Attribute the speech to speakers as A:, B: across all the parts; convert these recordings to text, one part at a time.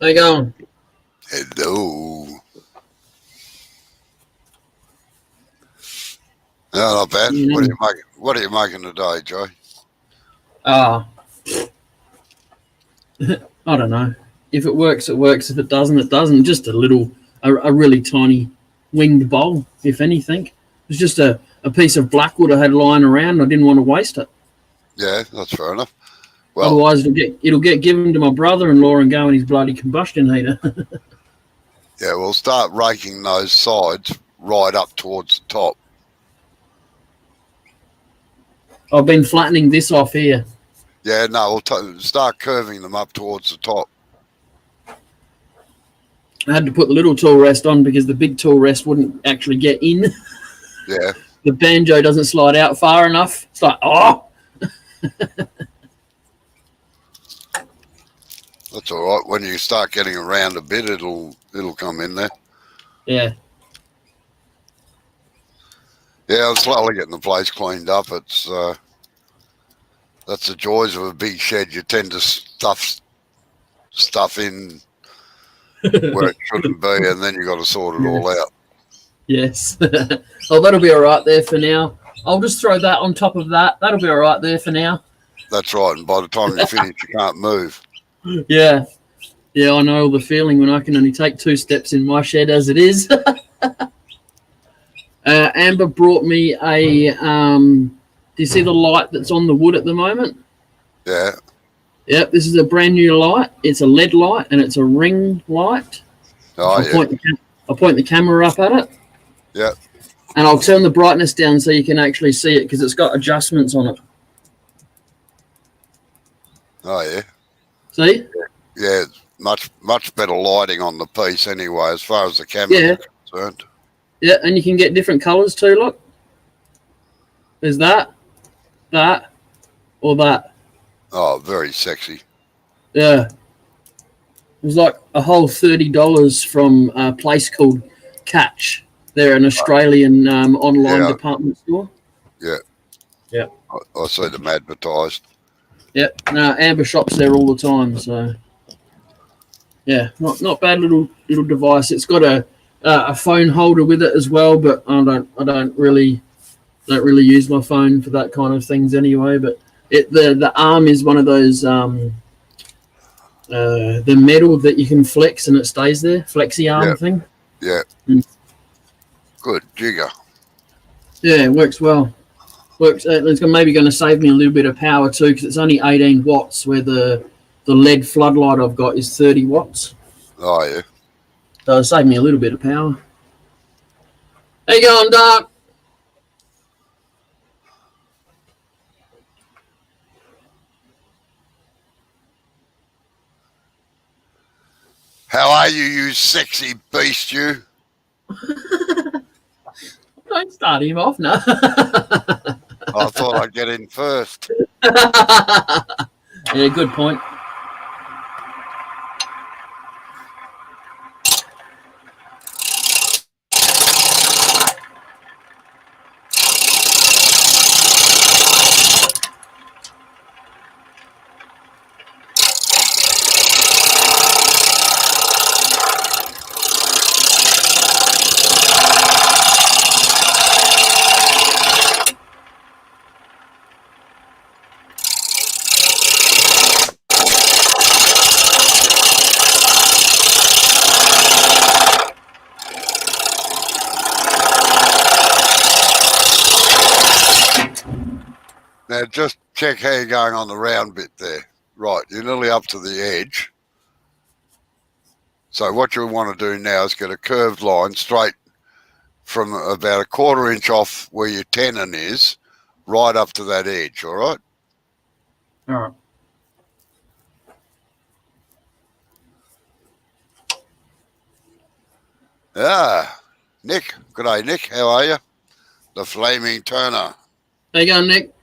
A: How you going?
B: Hello. No, not bad.
A: Yeah.
B: What are you making today, Joe?
A: Ah, I don't know. If it works, it works. If it doesn't, it doesn't. Just a really tiny winged bowl, if anything. It's just a piece of blackwood I had lying around. I didn't want to waste it.
B: Yeah, that's fair enough. Well,
A: Otherwise, it'll get given to my brother-in-law and go in his bloody combustion heater.
B: yeah, we'll start raking those sides right up towards the top.
A: I've been flattening this off here.
B: Yeah, no, we'll start curving them up towards the top.
A: I had to put the little tool rest on because the big tool rest wouldn't actually get in.
B: Yeah.
A: The banjo doesn't slide out far enough. It's like, oh.
B: That's all right. When you start getting around a bit, it'll come in there.
A: Yeah.
B: Yeah, I'm slowly getting the place cleaned up. It's that's the joys of a big shed. You tend to stuff in where it shouldn't be, and then you got to sort it all out.
A: Yes. Oh, that'll be all right there for now. I'll just throw that on top of that. That'll be all right there for now.
B: That's right. And by the time you finish, you can't move.
A: Yeah. Yeah, I know the feeling when I can only take 2 steps in my shed as it is. Amber brought me a. Do you see the light that's on the wood at the moment?
B: Yeah.
A: Yep, this is a brand new light. It's a LED light and it's a ring light.
B: Oh,
A: I'll point the camera up at it.
B: Yeah.
A: And I'll turn the brightness down so you can actually see it because it's got adjustments on it.
B: Oh, yeah.
A: See?
B: Yeah, much better lighting on the piece anyway, as far as the camera is concerned.
A: Yeah, and you can get different colours too, look. There's that, or that.
B: Oh, very sexy.
A: Yeah. It was like a whole $30 from a place called Catch. They're an Australian online department store.
B: Yeah.
A: Yeah.
B: I see them advertised.
A: Yeah. No, Amber shops there all the time, so yeah, not bad little device. It's got a phone holder with it as well, but I don't really use my phone for that kind of things anyway. But the arm is one of those the metal that you can flex and it stays there, flexi arm thing.
B: Yeah.
A: Mm.
B: Good jigger.
A: Yeah, it works well. It's maybe going to save me a little bit of power too because it's only 18 watts where the LED floodlight I've got is 30 watts.
B: Oh, yeah.
A: So it'll save me a little bit of power. How you going, Doc?
B: How are you, you sexy beast, you?
A: Don't start him off, no.
B: I thought I'd get in first.
A: Yeah, good point.
B: Now, just check how you're going on the round bit there. Right, you're nearly up to the edge. So what you want to do now is get a curved line straight from about a 1/4 inch off where your tenon is, right up to that edge, all right?
A: All right.
B: Nick. Good day, Nick. How are you? The Flaming Turner.
A: How you going, Nick?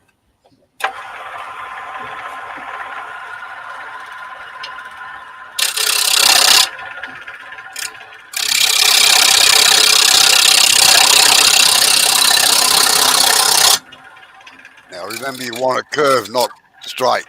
B: Now, remember, you want a curve, not straight.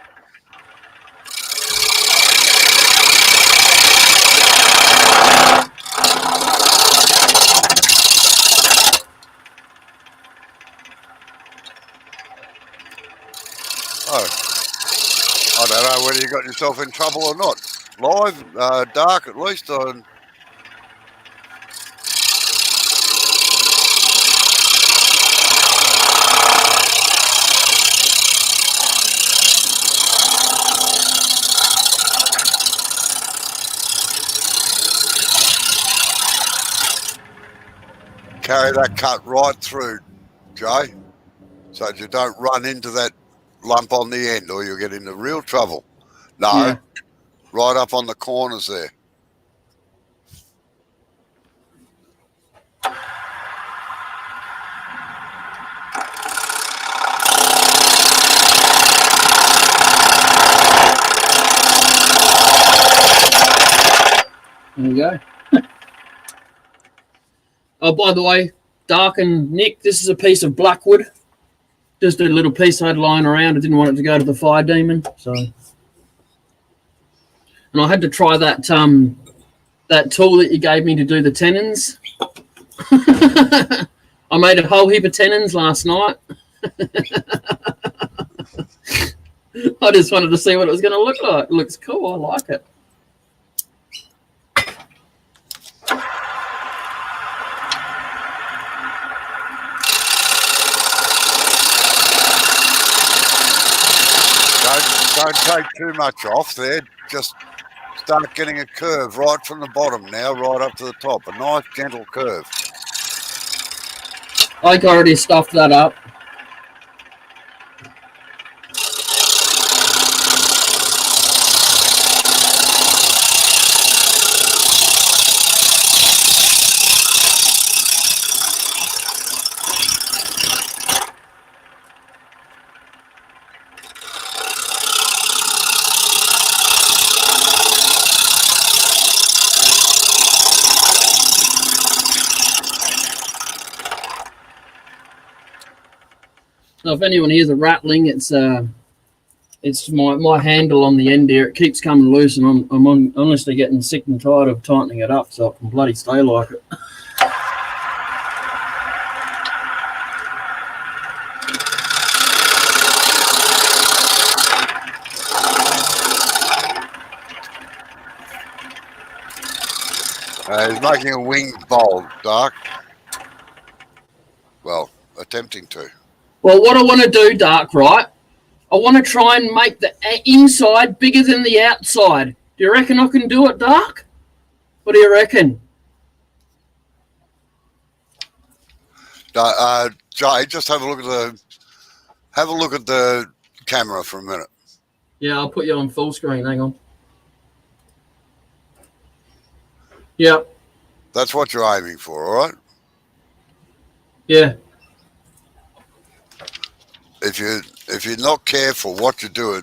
B: Oh, I don't know whether you got yourself in trouble or not. Live, dark at least. Carry that cut right through, Jay, so that you don't run into that lump on the end or you'll get into real trouble. No,
A: Yeah.
B: right up on the corners there.
A: There you go. Oh, by the way, Dark and Nick, this is a piece of blackwood. Just a little piece I had lying around. I didn't want it to go to the fire demon, so. And I had to try that that tool that you gave me to do the tenons. I made a whole heap of tenons last night. I just wanted to see what it was going to look like. It looks cool. I like it.
B: Don't take too much off there. Just start getting a curve right from the bottom now, right up to the top. A nice, gentle curve.
A: I already stuffed that up. Now, if anyone hears a rattling, it's my handle on the end here. It keeps coming loose, and I'm honestly getting sick and tired of tightening it up so it can bloody stay like it.
B: He's making a winged bowl, Dark. Well, attempting to.
A: Well, what I want to do, Dark, right? I want to try and make the inside bigger than the outside. Do you reckon I can do it, Dark? What do you reckon?
B: Jay, just have a look at the camera for a minute.
A: Yeah, I'll put you on full screen. Hang on. Yep.
B: That's what you're aiming for, all right?
A: Yeah.
B: If you're not careful what you're doing,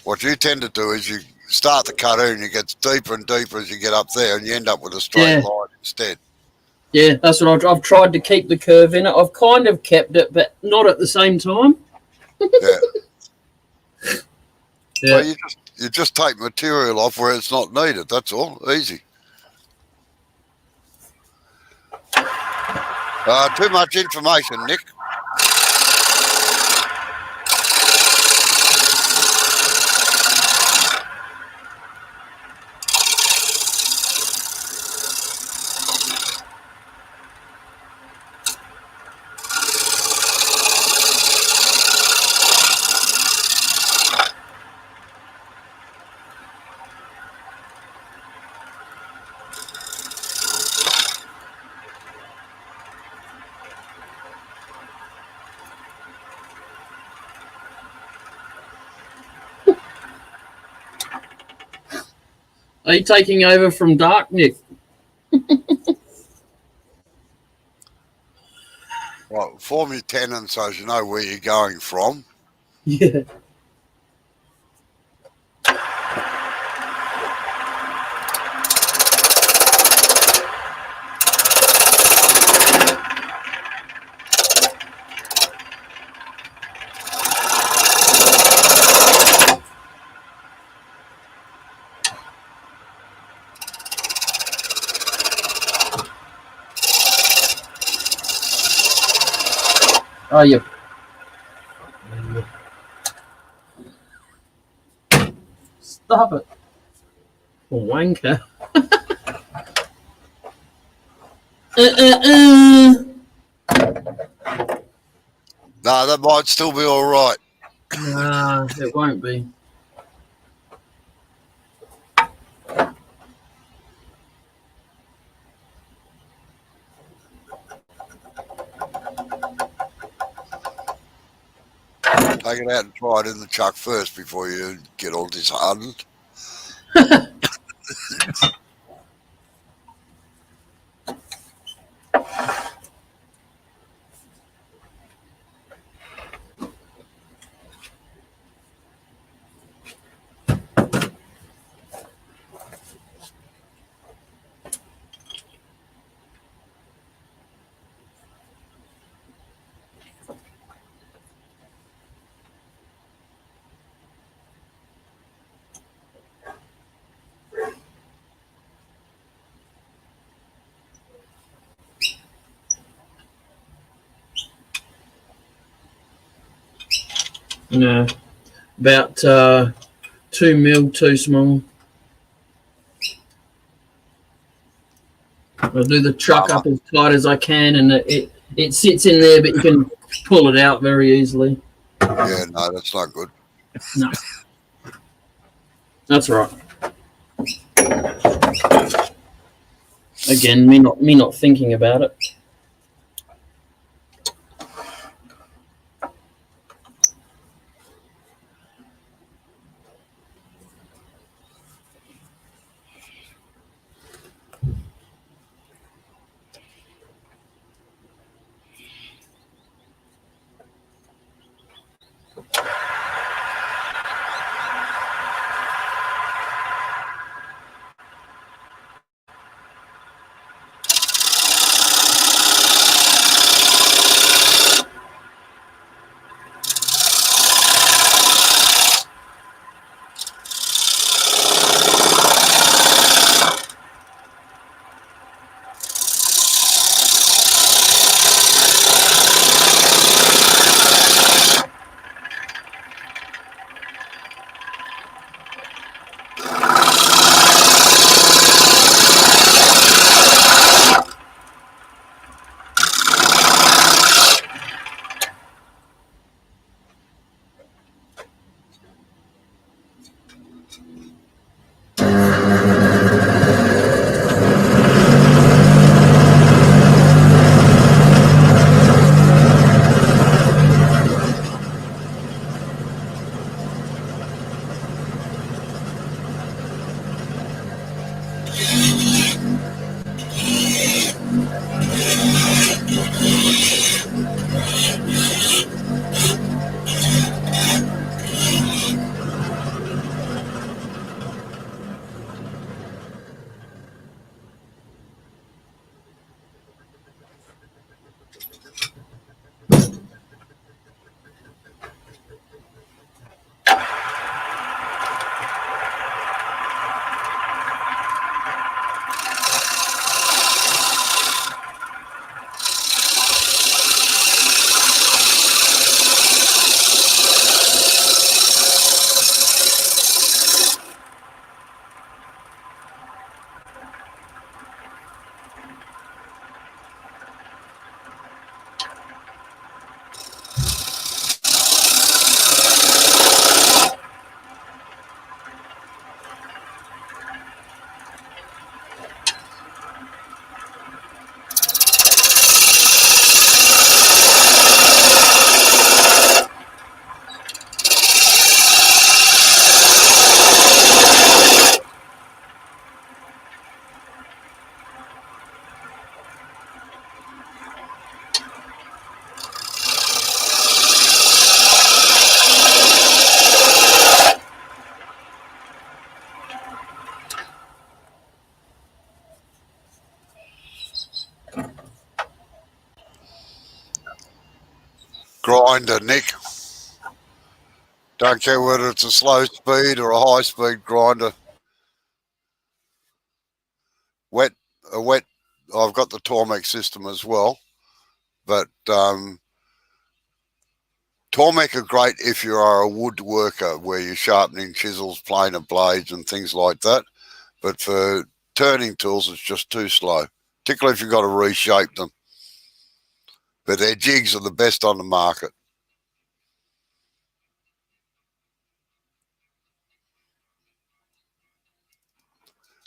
B: what you tend to do is you start the cut in and it gets deeper and deeper as you get up there and you end up with a straight line instead.
A: Yeah, that's what I've tried to keep the curve in it. I've kind of kept it, but not at the same time.
B: Yeah.
A: Yeah.
B: Well, you just take material off where it's not needed. That's all. Easy. Too much information, Nick.
A: Are you taking over from Dark, Nick?
B: Well, form your tenon so as you know where you're going from.
A: Yeah. Oh, yeah. Stop it. Wanker.
B: No, that might still be all right.
A: Nah, it won't be.
B: Take it out and try it in the chuck first before you get all disheartened.
A: No, about 2 mil too small. I'll do the chuck up as tight as I can, and it sits in there, but you can pull it out very easily.
B: Yeah, no, that's not good.
A: No, that's right. Again, me not thinking about it.
B: Grinder, Nick. Don't care whether it's a slow speed or a high speed grinder. A wet. I've got the Tormek system as well, but Tormek are great if you are a woodworker where you're sharpening chisels, planer blades and things like that. But for turning tools, it's just too slow, particularly if you've got to reshape them. But their jigs are the best on the market.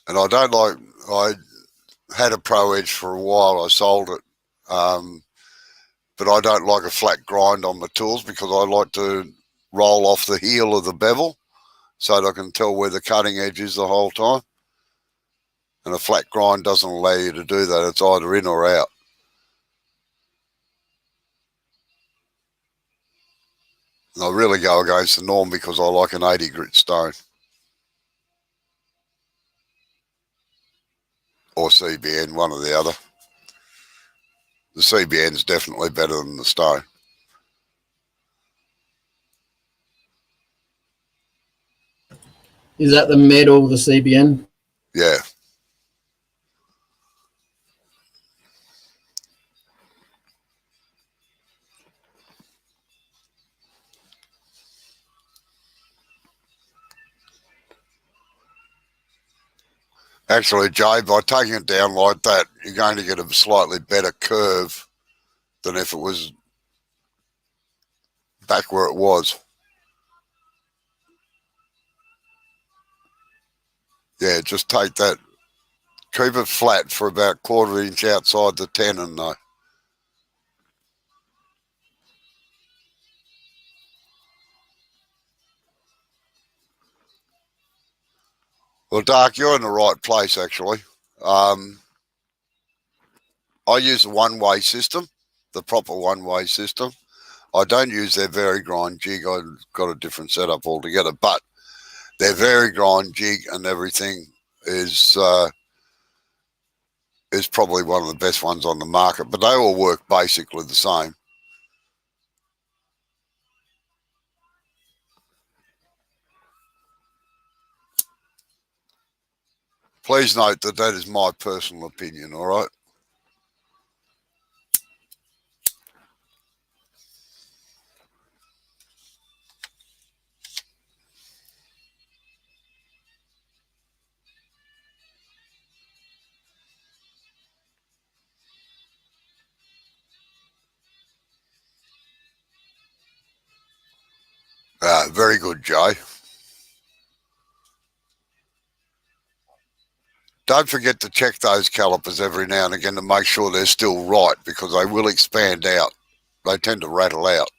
B: And I don't like, I had a Pro Edge for a while, I sold it. But I don't like a flat grind on my tools because I like to roll off the heel of the bevel so that I can tell where the cutting edge is the whole time. And a flat grind doesn't allow you to do that. It's either in or out. And I really go against the norm because I like an 80 grit stone. Or CBN, one or the other. The CBN is definitely better than the stone.
A: Is that the metal, the CBN?
B: Yeah. Actually, Jay, by taking it down like that, you're going to get a slightly better curve than if it was back where it was. Yeah, just take that. Keep it flat for about 1/4 inch outside the tenon though. Well, Dark, you're in the right place actually. I use a one-way system, the proper one-way system. I don't use their vari-grind jig. I've got a different setup altogether, but their vari-grind jig and everything is probably one of the best ones on the market, but they all work basically the same. Please note that that is my personal opinion, all right? Very good, Jay. Don't forget to check those calipers every now and again to make sure they're still right because they will expand out. They tend to rattle out.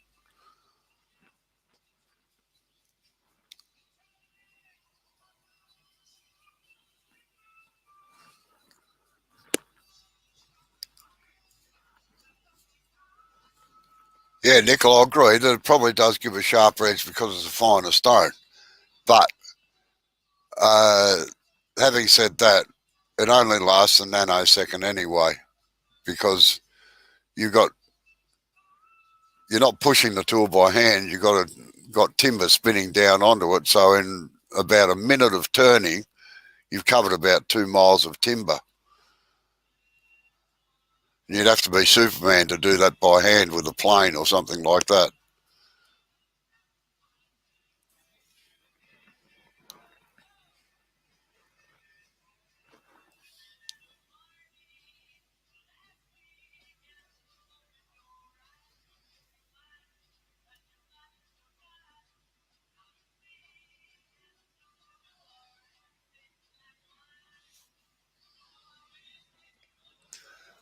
B: Yeah, nickel, I agree that it probably does give a sharper edge because it's a finer stone. But having said that, it only lasts a nanosecond anyway because you're not pushing the tool by hand. You've got timber spinning down onto it. So in about a minute of turning, you've covered about 2 miles of timber. You'd have to be Superman to do that by hand with a plane or something like that.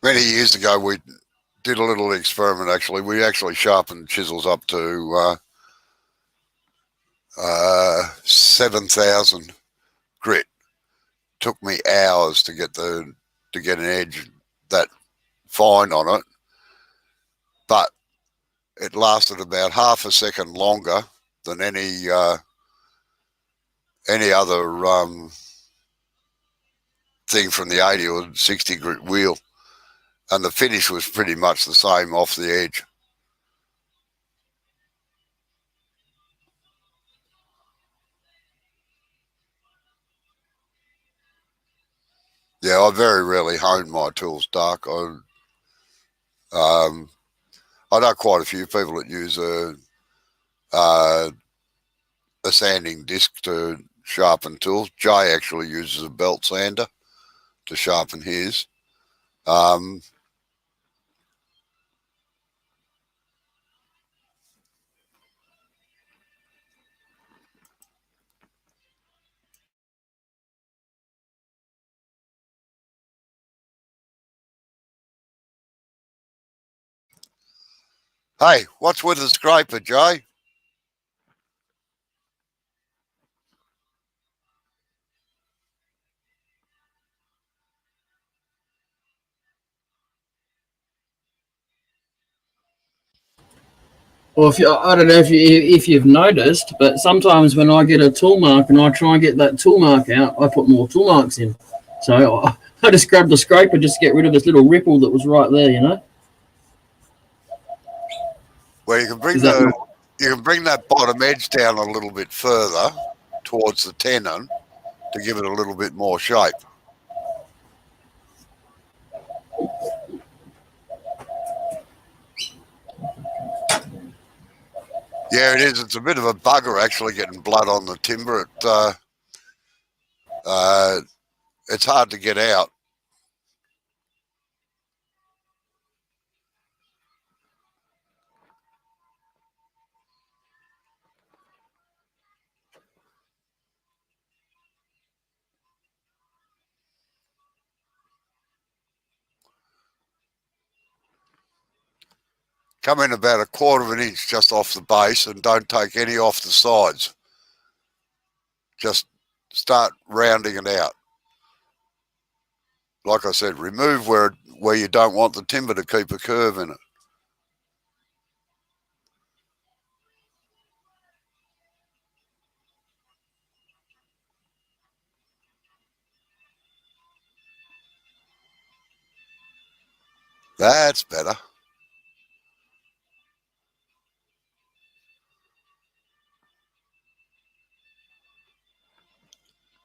B: Many years ago, we did a little experiment, actually. We actually sharpened chisels up to 7,000 grit. Took me hours to get an edge that fine on it, but it lasted about half a second longer than any other thing from the 80 or 60 grit wheel, and the finish was pretty much the same off the edge. Yeah, I very rarely hone my tools, Dark. I know quite a few people that use a a sanding disc to sharpen tools. Jay actually uses a belt sander to sharpen his. Hey, what's with the scraper, Jay?
A: Or if you, I don't know if you've noticed, but sometimes when I get a tool mark and I try and get that tool mark out, I put more tool marks in. So I just grabbed the scraper just to get rid of this little ripple that was right there, you know.
B: Well, you can bring
A: That
B: you can bring that bottom edge down a little bit further towards the tenon to give it a little bit more shape. Yeah, it is. It's a bit of a bugger actually getting blood on the timber. It's hard to get out. Come in about 1/4 of an inch just off the base and don't take any off the sides. Just start rounding it out. Like I said, remove where you don't want the timber to keep a curve in it. That's better.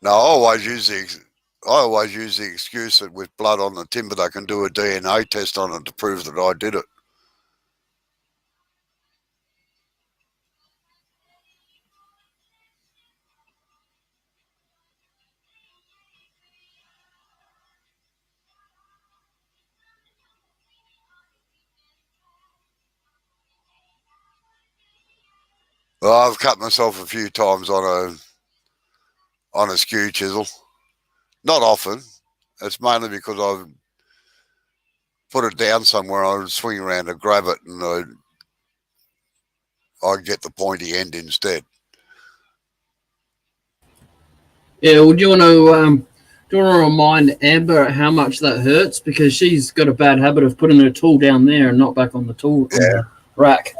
B: No, I always use the excuse that with blood on the timber they can do a DNA test on it to prove that I did it. Well, I've cut myself a few times on a skew chisel. Not often. It's mainly because I've put it down somewhere. I would swing around to grab it, and I'd get the pointy end instead.
A: Yeah. Well, do you want to remind Amber how much that hurts, because she's got a bad habit of putting her tool down there and not back on the tool on the rack.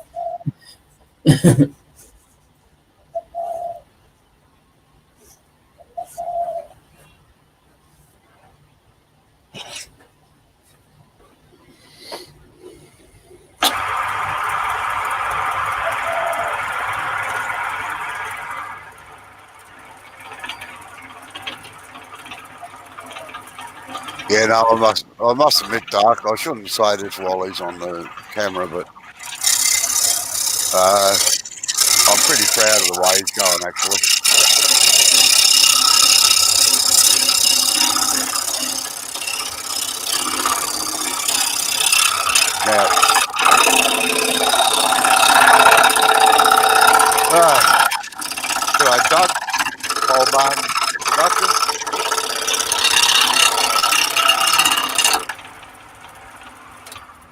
B: Yeah, no, I must admit, Dark, I shouldn't say this while he's on the camera, but I'm pretty proud of the way he's going, actually. Now, I Doug, Old Man Productions.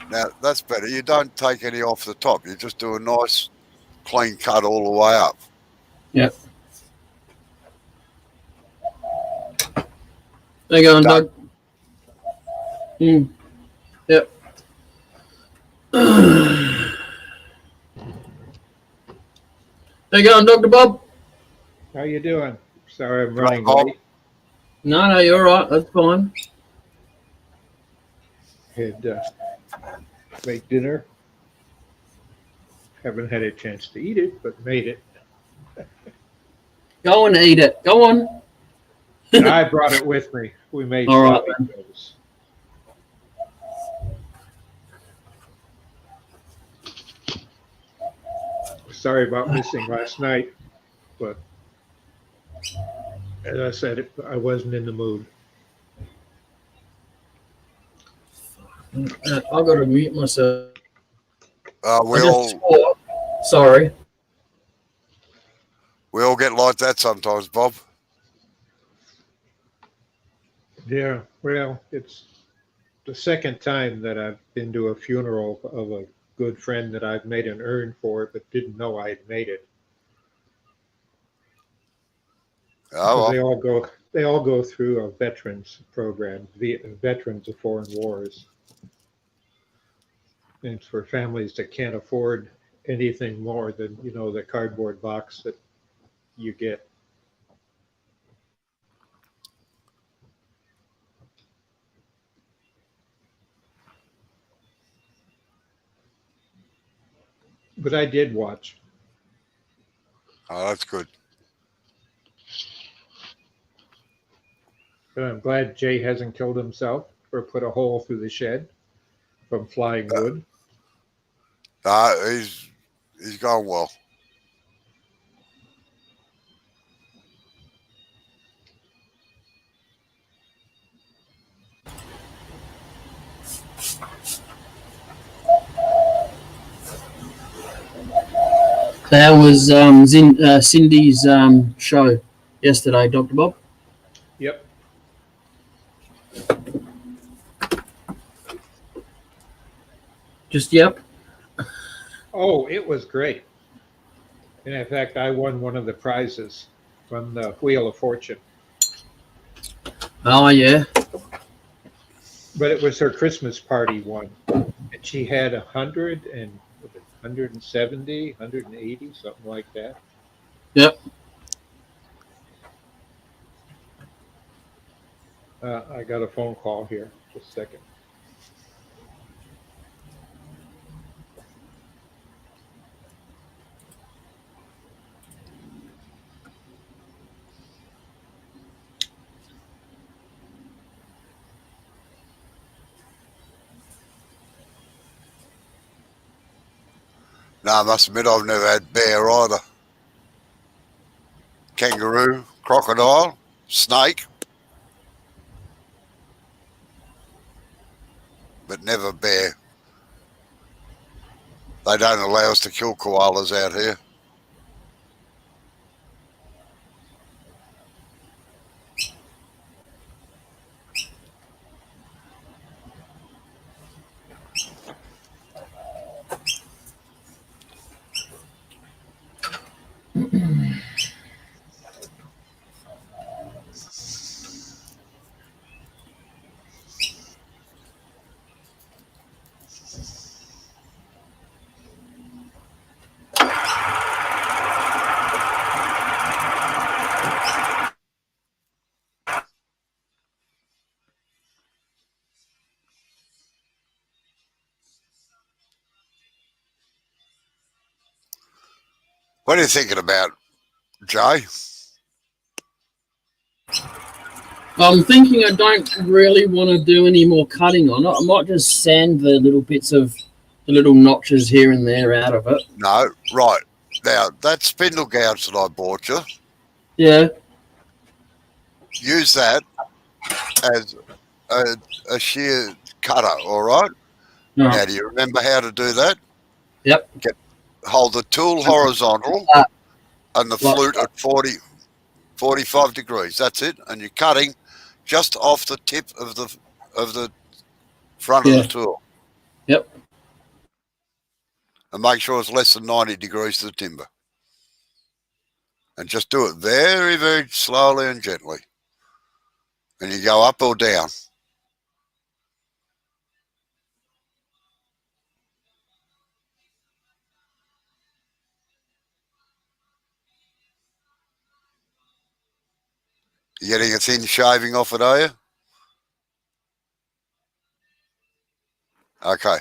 B: Now, that's better. You don't take any off the top. You just do a nice clean cut all the way up.
A: Yep. There you go, Doug. Yep. There you go, Dr. Bob.
C: How you doing? Sorry I'm running
B: Bob.
C: late.
A: No, you're all right. That's fine.
C: Had made dinner. Haven't had a chance to eat it, but made it.
A: Go and eat it. Go on.
C: I brought it with me. We made
A: All right.
C: those. Sorry about missing last night, but as I said, I wasn't in the mood.
A: I've got to mute myself. I
B: We
A: just
B: all
A: swore. Sorry.
B: get like that sometimes, Bob.
C: Yeah, well, it's the second time that I've been to a funeral of a good friend that I've made an urn for, but didn't know I had made it.
B: Oh
C: Because
B: well.
C: they all go through a veterans program, veterans of foreign wars. And it's for families that can't afford anything more than, the cardboard box that you get. But I did watch.
B: Oh, that's good.
C: And I'm glad Jay hasn't killed himself or put a hole through the shed from flying wood.
B: He's gone well.
A: That was Cindy's show yesterday, Dr. Bob.
C: Yep.
A: Just yep.
C: Oh, it was great. And in fact, I won one of the prizes from the Wheel of Fortune.
A: Oh yeah.
C: But it was her Christmas party one. And she had 170, 180, something like that.
A: Yep.
C: I got a phone call here. Just a second.
B: No, I must admit I've never had bear either. Kangaroo, crocodile, snake, but never bear. They don't allow us to kill koalas out here. What are you thinking about, Jay?
A: I'm thinking I don't really want to do any more cutting on it. I might just sand the little bits of the little notches here and there out of it.
B: No, right. Now, that spindle gouge that I bought you,
A: Yeah.
B: use that as a shear cutter, all right?
A: No.
B: Now, do you remember how to do that?
A: Yep.
B: Hold the tool horizontal and the
A: Like-
B: flute at 45 degrees. That's it. And you're cutting just off the tip of the front of
A: Yeah.
B: the tool.
A: Yep.
B: And make sure it's less than 90 degrees to the timber. And just do it very, very slowly and gently. And you go up or down. You getting a thin shaving off it, are you? Okay.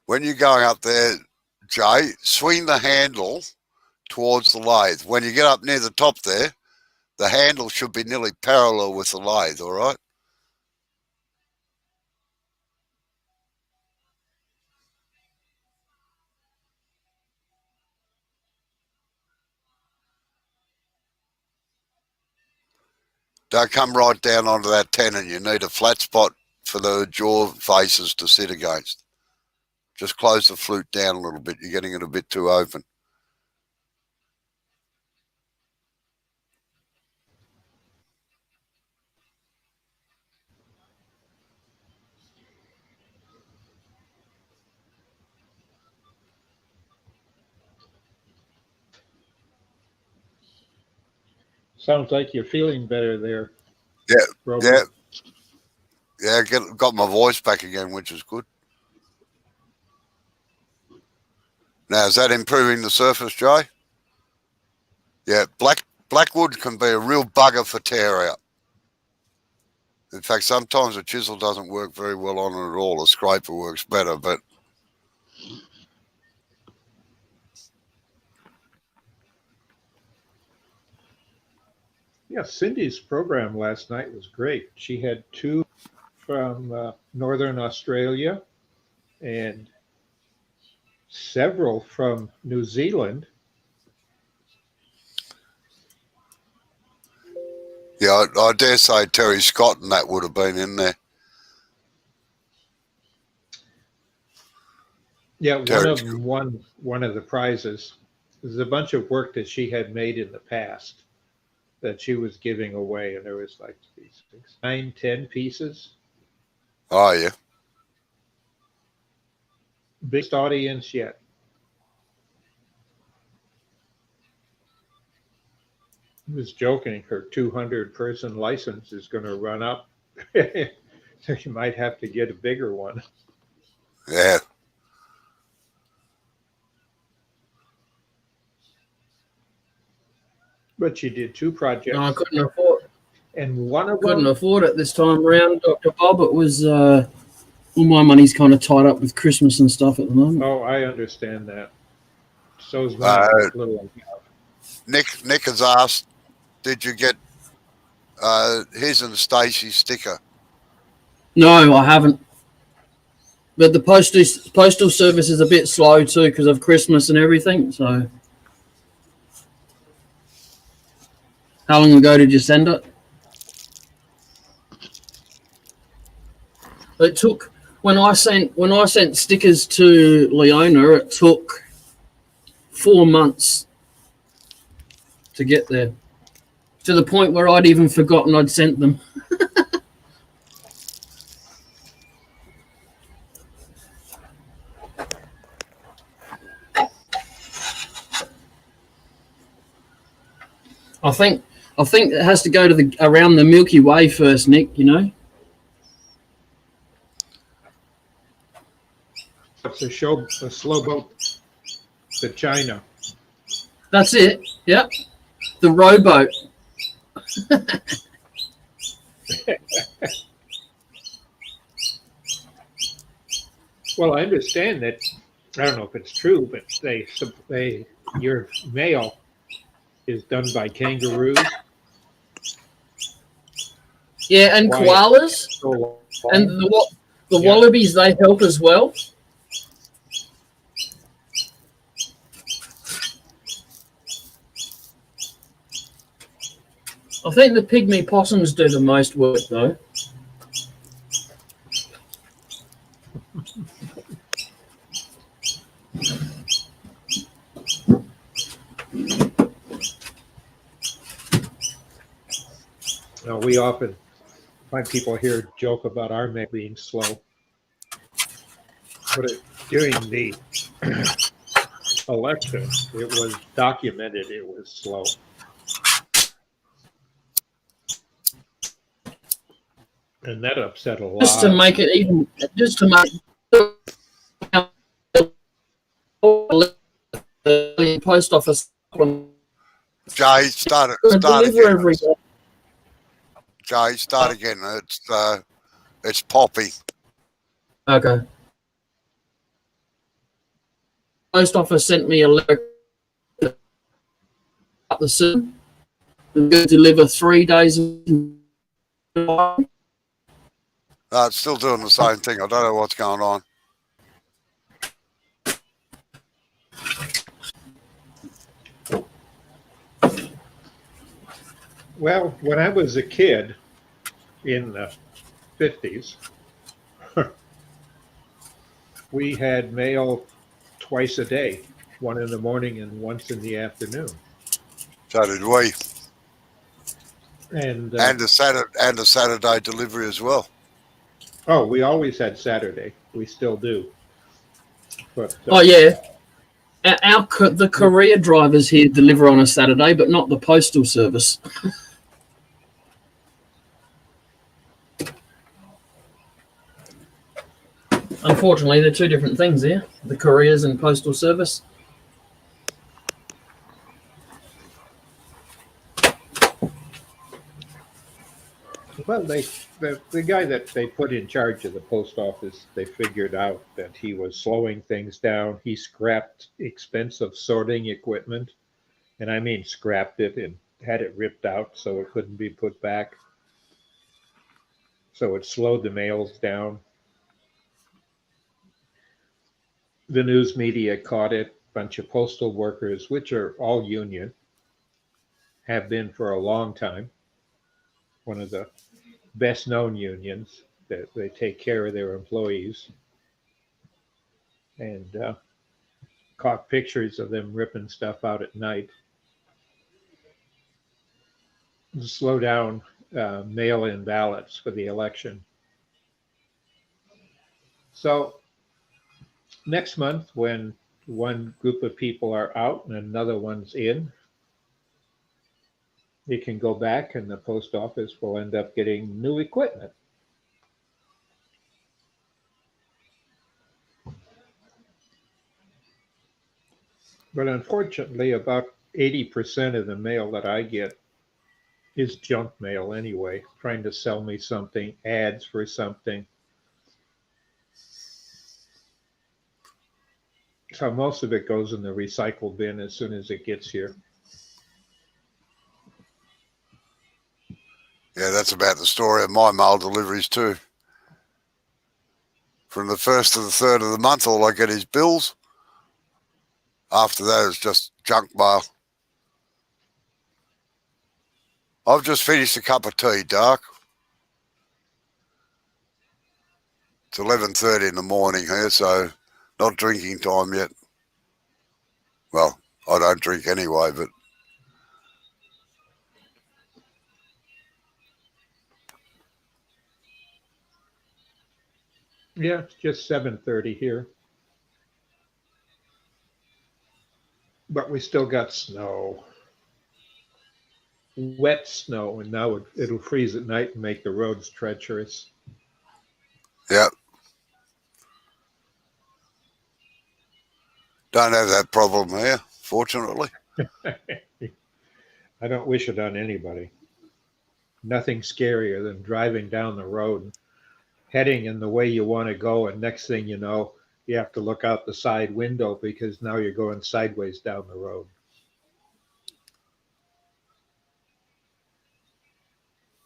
B: When you're going up there, Jay, swing the handle towards the lathe. When you get up near the top there, the handle should be nearly parallel with the lathe, all right? Don't come right down onto that tenon. You need a flat spot for the jaw faces to sit against. Just close the flute down a little bit. You're getting it a bit too open.
C: Sounds like you're feeling better there.
B: Yeah,
C: Robert.
B: yeah. Got my voice back again, which is good. Now, is that improving the surface, Jay? Yeah, blackwood can be a real bugger for tear out. In fact, sometimes a chisel doesn't work very well on it at all. A scraper works better, but
C: Yeah, Cindy's program last night was great. She had two from Northern Australia and several from New Zealand.
B: yeah, I dare say Terry Scott and that would have been in there.
C: Yeah, one
B: Terry
C: of them won one of the prizes. There's a bunch of work that she had made in the past that she was giving away, and there was like 6, 9, 10 pieces.
B: Oh, yeah.
C: Biggest audience yet. I was joking, her 200-person license is going to run up. So you might have to get a bigger one.
B: Yeah.
C: But she did two projects.
A: No, I couldn't afford.
C: And one of
A: Couldn't
C: them,
A: afford it this time around, Dr. Bob. It was all my money's kind of tied up with Christmas and stuff at the moment.
C: oh, I understand that. So's mine. Little.
B: Nick has asked, did you get his and Stacey's sticker?
A: No, I haven't. But the postal service is a bit slow too because of Christmas and everything. So, how long ago did you send it? It took when I sent stickers to Leona. It took 4 months to get there, to the point where I'd even forgotten I'd sent them. I think it has to go to around the Milky Way first, Nick. You know.
C: It's a slow boat to China.
A: That's it. Yep. The rowboat.
C: Well, I understand that. I don't know if it's true, but your mail is done by kangaroos.
A: Yeah, and
C: Why?
A: koalas
C: So
A: and the wallabies. They help as well. I think the pygmy possums do the most work, though.
C: Now, we often find people here joke about our mail being slow. But during the election, it was documented it was slow. And that upset a lot.
A: Just to make it even, just to make the post office.
B: Jay, start
A: Deliver
B: again.
A: every day.
B: Jay, start again. It's poppy.
A: Okay. post office sent me a letter up the system. I'm going to deliver 3 days.
B: It's still doing the same thing. I don't know what's going on.
C: Well, when I was a kid in the 50s, we had mail twice a day, one in the morning and once in the afternoon.
B: So did we.
C: And
B: And a Saturday delivery as well.
C: oh, we always had Saturday. We still do. But
A: Oh yeah, the courier drivers here deliver on a Saturday, but not the postal service. Unfortunately, they're two different things here, the couriers and postal service.
C: well, the guy that they put in charge of the post office, they figured out that he was slowing things down. He scrapped expensive sorting equipment, and I mean scrapped it and had it ripped out so it couldn't be put back. So it slowed the mails down. The news media caught it. A bunch of postal workers, which are all union, have been for a long time. One of the best known unions that they take care of their employees, and caught pictures of them ripping stuff out at night to slow down mail-in ballots for the election. So next month, when one group of people are out and another one's in, they can go back and the post office will end up getting new equipment. But unfortunately, about 80% of the mail that I get is junk mail anyway, trying to sell me something, ads for something. So most of it goes in the recycle bin as soon as it gets here.
B: Yeah, that's about the story of my mail deliveries too. From the 1st to the 3rd of the month, all I get is bills. After that, it's just junk mail. I've just finished a cup of tea, Dark. It's 11:30 in the morning here, so not drinking time yet. Well, I don't drink anyway, but
C: Yeah, it's just 7:30 here. But we still got snow. Wet snow, and now it'll freeze at night and make the roads treacherous.
B: yeah, don't have that problem here, fortunately.
C: I don't wish it on anybody. Nothing scarier than driving down the road, heading in the way you want to go, and next thing you know, you have to look out the side window because now you're going sideways down the road.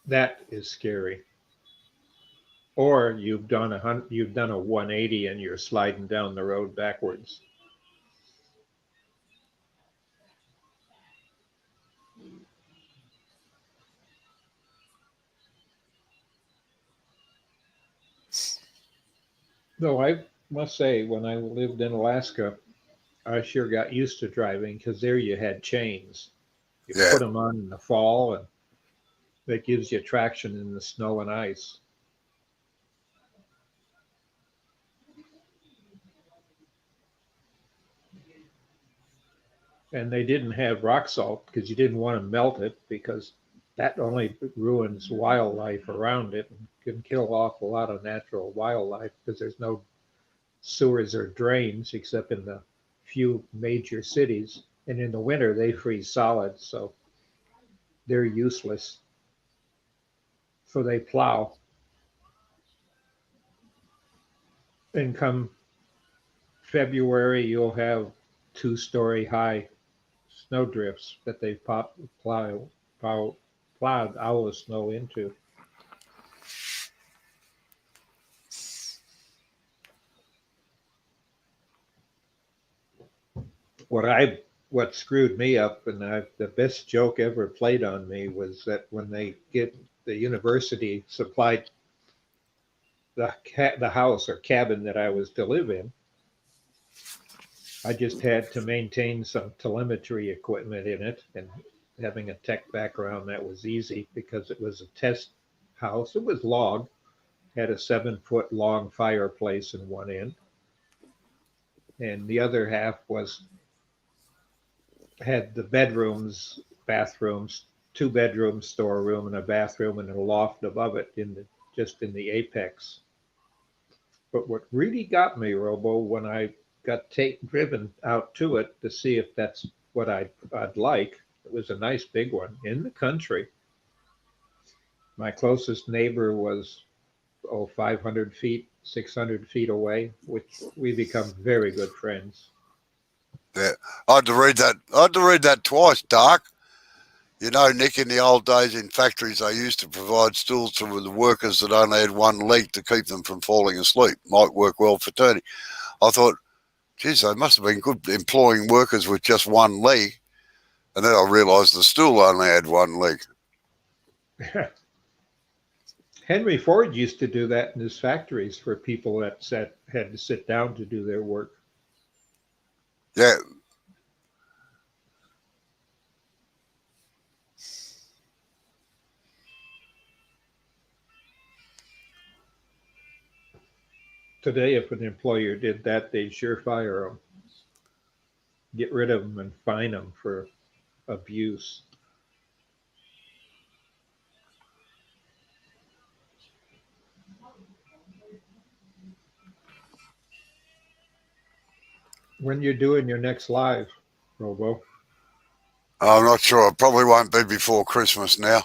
C: That is scary. Or you've done a 180 and you're sliding down the road backwards. Though I must say, when I lived in Alaska, I sure got used to driving because there you had chains. You
B: Yeah,
C: put them on in the fall, and that gives you traction in the snow and ice. And they didn't have rock salt because you didn't want to melt it because that only ruins wildlife around it and can kill off a lot of natural wildlife because there's no sewers or drains except in the few major cities. And in the winter, they freeze solid, so they're useless. So they plow. And come February, you'll have 2-story high snow drifts that they've plowed all the snow into. What screwed me up, and the best joke ever played on me was that when the university supplied the house or cabin that I was to live in, I just had to maintain some telemetry equipment in it, and having a tech background, that was easy because it was a test house. It was log, had a 7-foot long fireplace in one end, and the other half had the bedrooms, bathrooms, 2 bedrooms, storeroom, and a bathroom, and a loft above it just in the apex. But what really got me, Robo, when I got driven out to it to see if that's what I'd like, it was a nice big one in the country. My closest neighbor was 500 feet, 600 feet away, which we become very good friends.
B: Yeah, I had to read that. I had to read that twice, Dark. You know, Nick, in the old days in factories, they used to provide stools to the workers that only had one leg to keep them from falling asleep. Might work well for Tony. I thought, geez, they must have been good employing workers with just one leg. And then I realised the stool only had one leg.
C: Henry Ford used to do that in his factories for people that had to sit down to do their work.
B: Yeah.
C: Today, if an employer did that, they'd sure fire them, get rid of them, and fine them for abuse. When you're doing your next live, Robo?
B: I'm not sure. It probably won't be before Christmas now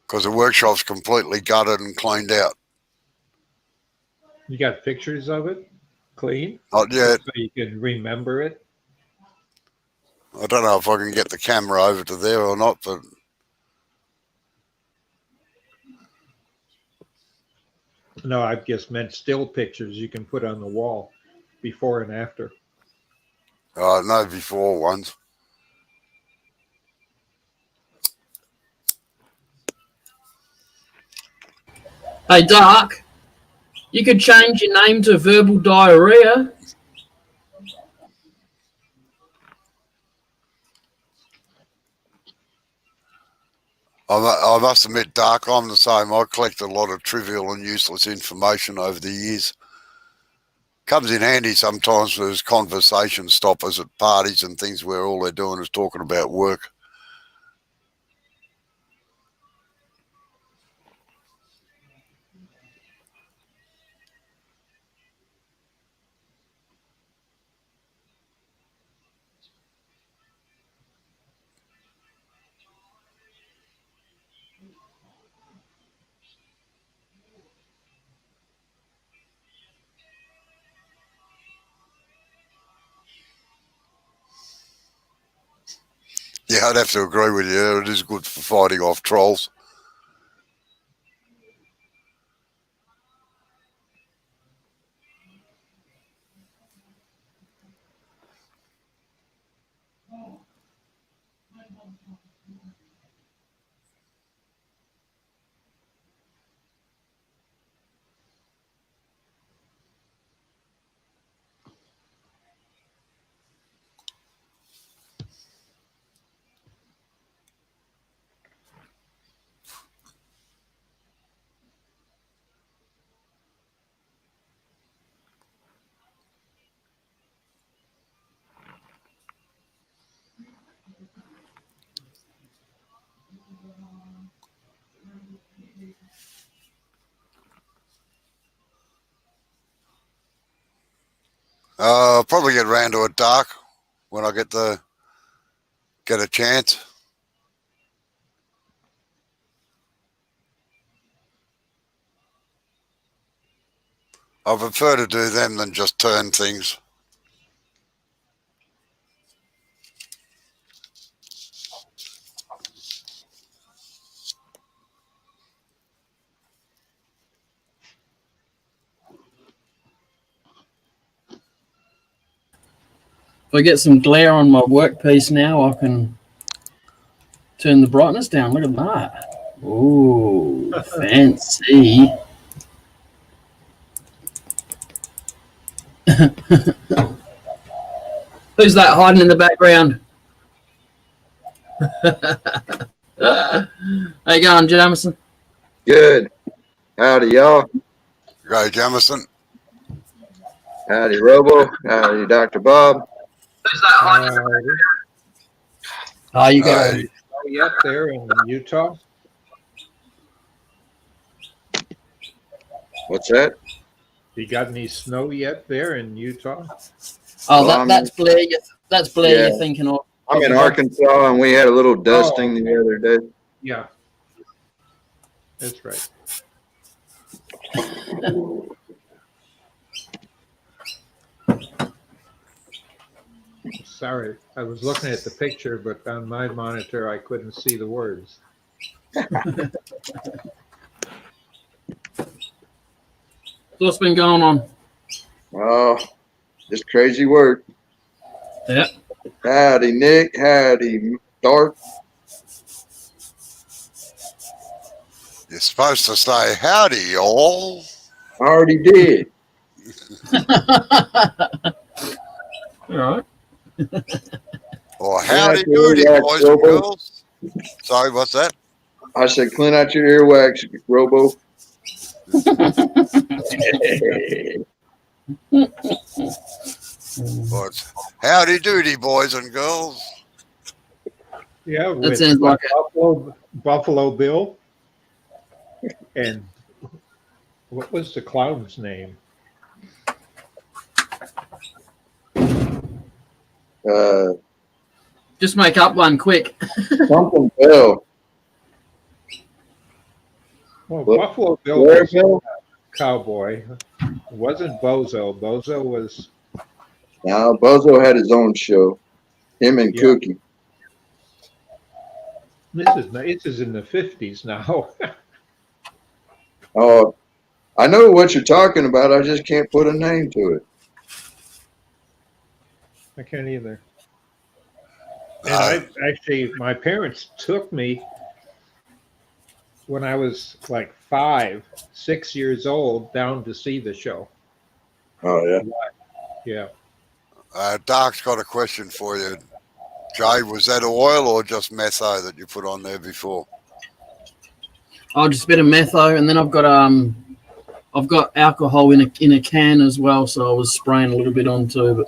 B: because the workshop's completely gutted and cleaned out.
C: You got pictures of it clean?
B: Not yet.
C: So you can remember it?
B: I don't know if I can get the camera over to there or not, but
C: No, I just meant still pictures you can put on the wall, before and after.
B: no before ones.
A: Hey, Dark, you could change your name to Verbal Diarrhea.
B: I must admit, Dark, I'm the same. I collect a lot of trivial and useless information over the years. Comes in handy sometimes as conversation stoppers at parties and things where all they're doing is talking about work. Yeah, I'd have to agree with you. It is good for fighting off trolls. I'll probably get round to it, Dark, when I get a chance. I prefer to do them than just turn things.
A: If I get some glare on my workpiece now, I can turn the brightness down. Look at that. Ooh, fancy. Who's that hiding in the background? How you going, Jamison?
D: Good. Howdy, y'all.
B: Go, Jamison.
D: Howdy, Robo. Howdy, Dr. Bob.
A: Who's that hiding in the background? Oh, you got
B: Hey,
C: Yet there in Utah?
D: What's that?
C: You got any snow yet there in Utah?
A: Oh,
D: Well,
A: that's Blair. That's Blair
D: Yeah.
A: you're thinking of.
D: I'm in Arkansas, and we had a little dusting
C: okay.
D: the other day.
C: Yeah. That's right. Sorry, I was looking at the picture, but on my monitor I couldn't see the words.
A: What's been going on?
D: Oh, just crazy work.
A: Yeah.
D: Howdy, Nick. Howdy, Dart.
B: you're supposed to say howdy, y'all.
D: I already did.
A: All right.
B: Or
D: Clean
B: howdy
D: out your
B: doody,
D: earwax,
B: boys and
D: Robo.
B: girls. Sorry, what's that?
D: I said, clean out your earwax, Robo.
B: Well, it's howdy doody, boys and girls.
C: Yeah,
A: That
C: with
A: sounds like
C: Buffalo Bill. And what was the clown's name?
A: just make up one quick.
D: Something Bell.
C: Well,
D: What?
C: Buffalo Bill
D: Where,
C: was
D: Bill?
C: a cowboy. It wasn't Bozo. Bozo was,
D: Now, Bozo had his own show. Him and
C: Yeah.
D: Cookie.
C: this is in the 50s now.
D: Oh, I know what you're talking about. I just can't put a name to it.
C: I can't either. And my parents took me when I was like 5, 6 years old down to see the show.
D: Oh, yeah.
C: Yeah.
B: Dark's got a question for you. Jay, was that oil or just metho that you put on there before?
A: Oh, just a bit of metho, and then I've got alcohol in a can as well, so I was spraying a little bit on too. But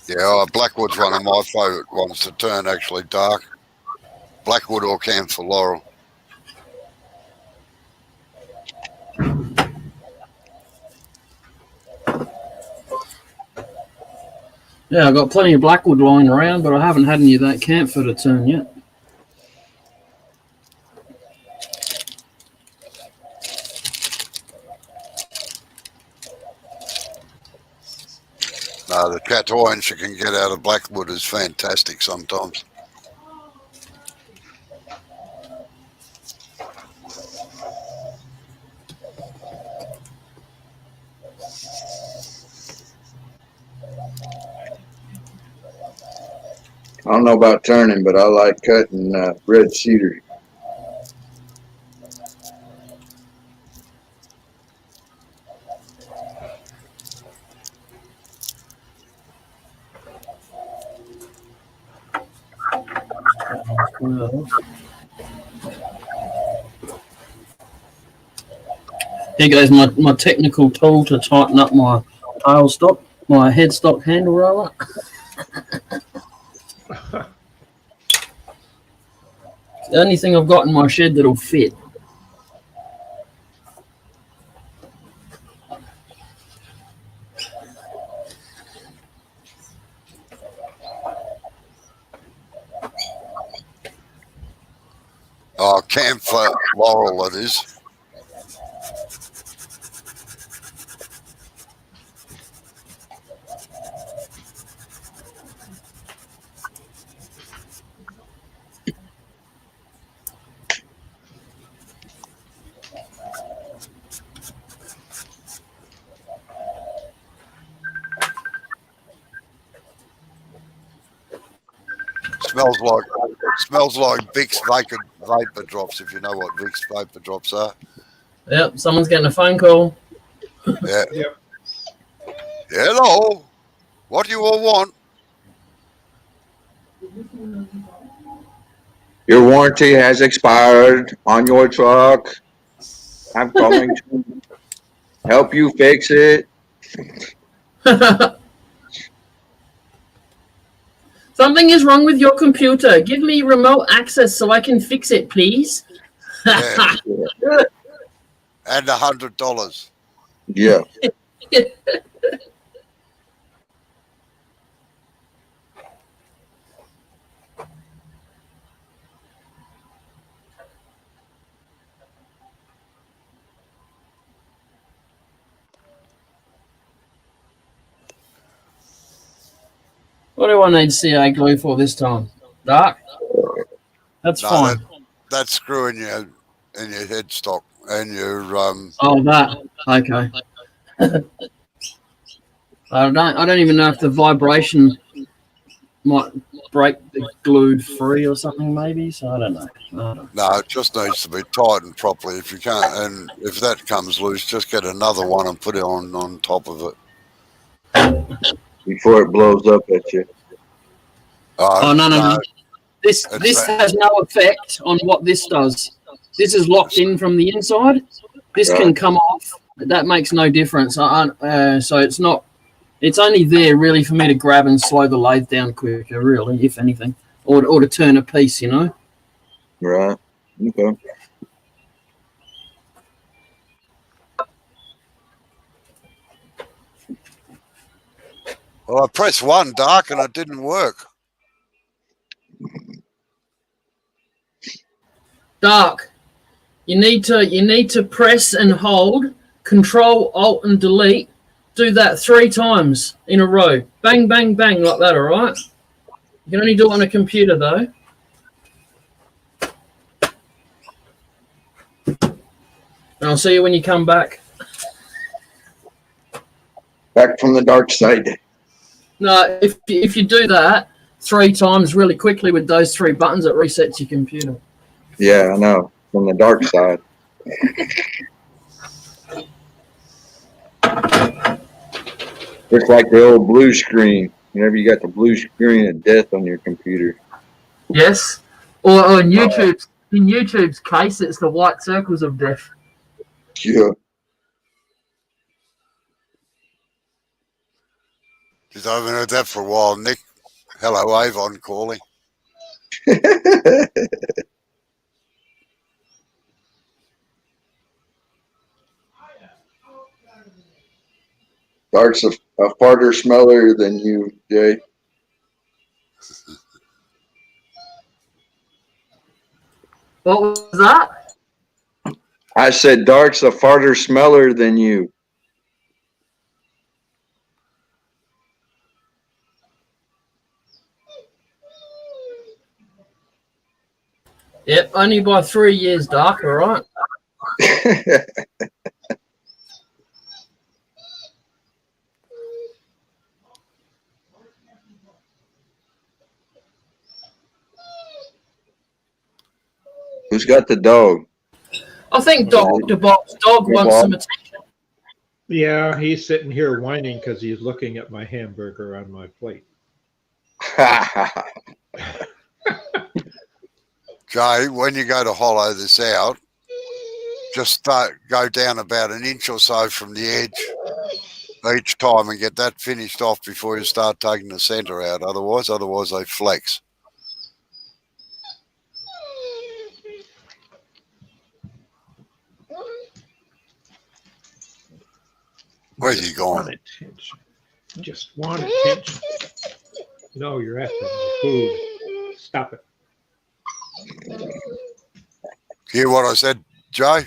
B: Yeah, Blackwood's one of my favourite ones to turn, actually, Dark. Blackwood or camphor laurel.
A: yeah, I've got plenty of blackwood lying around, but I haven't had any of that camphor to turn yet.
B: No, the cat orange you can get out of Blackwood is fantastic sometimes.
D: I don't know about turning, but I like cutting red cedar.
A: Here goes my technical tool to tighten up my tailstock, my headstock handle roller. The only thing I've got in my shed that'll fit.
B: Oh, camphor laurel it is. Smells like Vicks vapor drops, if you know what Vicks vapor drops are.
A: Yep, someone's getting a phone call.
B: Yeah.
C: Yep.
B: Hello. What do you all want?
D: Your warranty has expired on your truck. I'm calling to help you fix it.
A: Something is wrong with your computer. Give me remote access so I can fix it, please.
B: Yeah. And $100.
D: Yeah.
A: What do I need CA glue for this time? Dark? That's
B: No,
A: fine.
B: That's screw in your headstock and your
A: Oh, that. Okay. I don't even know if the vibration might break the glue free or something, maybe. So I don't know.
B: No, it just needs to be tightened properly. If you can't, and if that comes loose, just get another one and put it on top of it.
D: Before it blows up at you.
A: Oh, no. This has no effect on what this does. This is locked in from the inside. This can come off. That makes no difference. So it's not. It's only there really for me to grab and slow the lathe down quicker, really, if anything, or to turn a piece, you know.
D: Right. Okay.
B: Well, I pressed one, Dark, and it didn't work.
A: Dark. You need to press and hold, Control, Alt, and Delete. Do that 3 times in a row. Bang, bang, bang, like that, all right? You can only do it on a computer, though. And I'll see you when you come back.
D: Back from the dark side.
A: No, if you do that 3 times really quickly with those 3 buttons, it resets your computer.
D: Yeah, I know. From the dark side. It's like the old blue screen. Whenever you got the blue screen of death on your computer.
A: Yes. Or in YouTube's case, it's the white circles of death.
D: Yeah.
B: Geez, I haven't heard that for a while. Nick, hello, Avon calling.
D: Dark's a farter smeller than you, Jay.
A: What was that?
D: I said Dark's a farter smeller than you.
A: Yep, only by 3 years, Dark, all right?
D: Who's got the dog?
A: I think Dr. Bob's dog wants some attention.
C: Yeah, he's sitting here whining because he's looking at my hamburger on my plate.
B: Jay, when you go to hollow this out, just go down about an inch or so from the edge each time and get that finished off before you start taking the centre out. Otherwise they flex. Where's he gone?
C: Want attention. Just want attention. No, you're after my food. Stop it.
B: Hear what I said, Joe?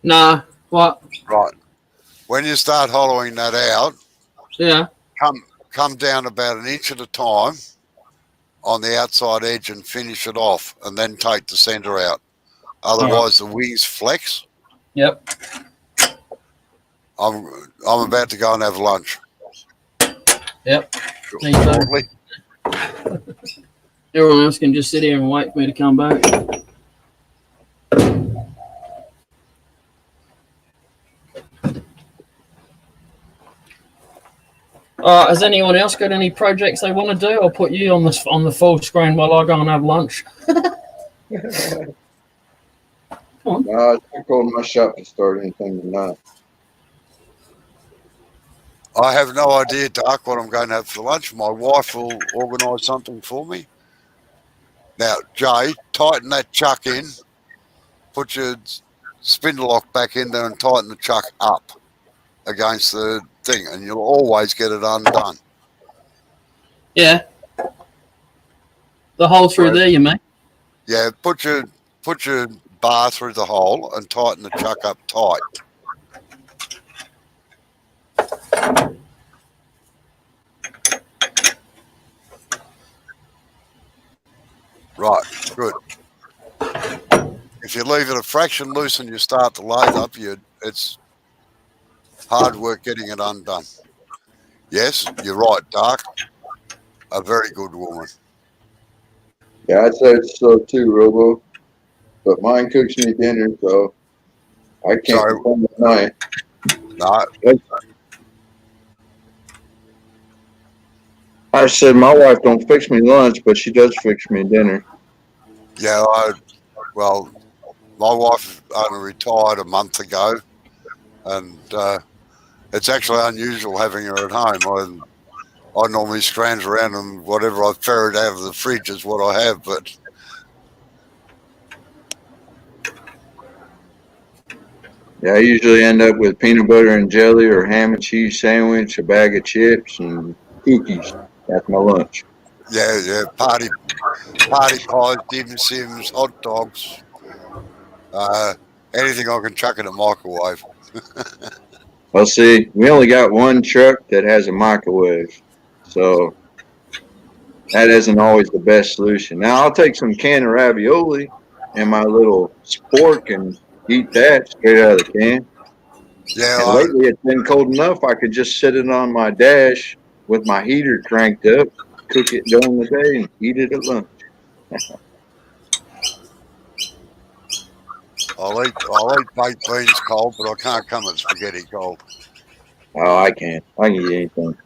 A: Nah, what?
B: Right. When you start hollowing that out,
A: Yeah.
B: come down about an inch at a time on the outside edge and finish it off, and then take the centre out. Otherwise, the wings flex.
A: Yep.
B: I'm about to go and have lunch.
A: Yep. Me
B: Shortly.
A: Everyone else can just sit here and wait for me to come back. Has anyone else got any projects they want to do? I'll put you on the full screen while I go and have lunch.
D: No, it's too cold in my shop to start anything tonight.
B: I have no idea, Doc, what I'm going to have for lunch. My wife will organise something for me. Now, Jay, tighten that chuck in. Put your spindle lock back in there and tighten the chuck up against the thing, and you'll always get it undone.
A: Yeah. The hole through there, you mean?
B: Yeah, put your bar through the hole and tighten the chuck up tight. Right, good. If you leave it a fraction loose and you start the lathe up, it's hard work getting it undone. Yes, you're right, Dark. A very good woman.
D: Yeah, I'd say it's so too, Robo. But mine cooks me dinner, so I can't
B: Sorry.
D: complain at night.
B: No,
D: I said my wife don't fix me lunch, but she does fix me dinner.
B: yeah, well, my wife only retired a month ago, and it's actually unusual having her at home. I normally scrounge around and whatever I ferret out of the fridge is what I have, but
D: Yeah, I usually end up with peanut butter and jelly or ham and cheese sandwich, a bag of chips, and cookies. That's my lunch.
B: yeah, party pies, dim sims, hot dogs, anything I can chuck in a microwave.
D: Well, see, we only got one truck that has a microwave, so that isn't always the best solution. Now, I'll take some can of ravioli and my little spork and eat that straight out of the can.
B: Yeah,
D: And lately, it's been cold enough I could just sit it on my dash with my heater cranked up, cook it during the day, and eat it at lunch.
B: I'll eat baked beans cold, but I can't come at spaghetti cold.
D: Oh, I can't. I can eat anything.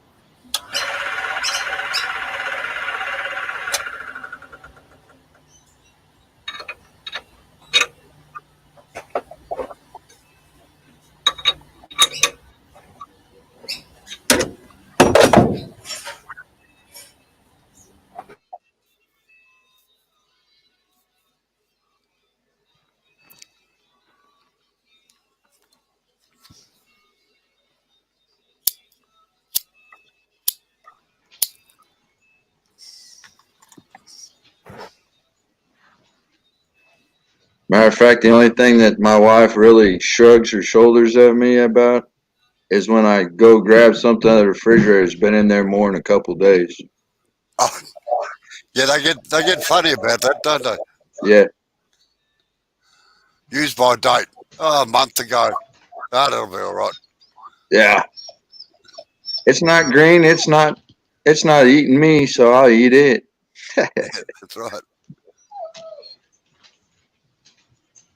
D: Matter of fact, the only thing that my wife really shrugs her shoulders at me about is when I go grab something out of the refrigerator that's been in there more than a couple days.
B: Oh, yeah, they get funny about that, don't they?
D: Yeah.
B: Used by date. Oh, a month ago. Oh, that'll be all right.
D: Yeah. It's not green. It's not eating me, so I'll eat it.
B: Yeah, that's right.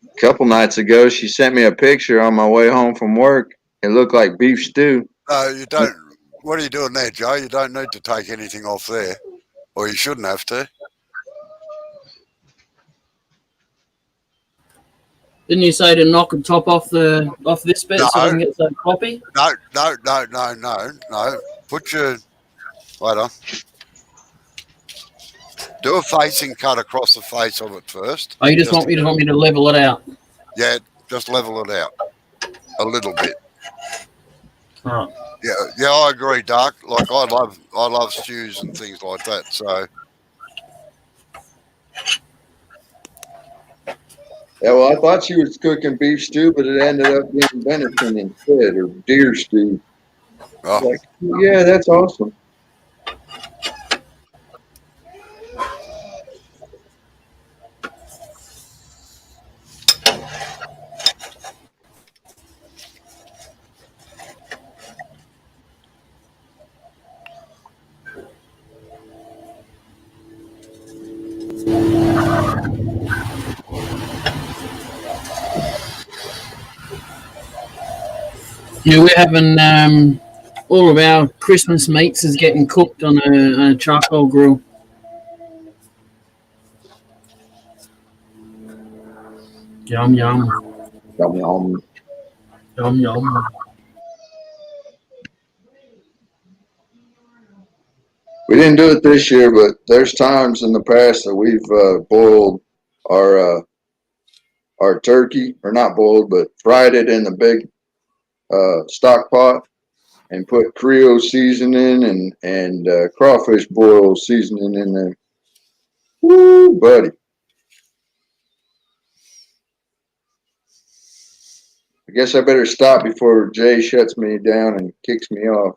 D: A couple nights ago, she sent me a picture on my way home from work. It looked like beef stew.
B: No, you don't. What are you doing there, Joe? You don't need to take anything off there, or you shouldn't have to.
A: Didn't you say to knock the top off this bit so it doesn't get so floppy?
B: No. Put your, wait on. Do a facing cut across the face of it first.
A: Oh, you just want me to level it out?
B: Yeah, just level it out a little bit.
A: All right.
B: Yeah, I agree, Dark. Like I love stews and things like that. So
D: Yeah, well, I thought she was cooking beef stew, but it ended up being venison instead, or deer stew. Like, yeah, that's awesome.
A: Yeah, we're having all of our Christmas meats is getting cooked on a charcoal grill. Yum yum.
D: Yum, yum.
A: Yum yum.
D: We didn't do it this year, but there's times in the past that we've boiled our turkey, or not boiled, but fried it in the big stock pot and put Creole seasoning and crawfish boil seasoning in there. Woo, buddy. I guess I better stop before Jay shuts me down and kicks me off.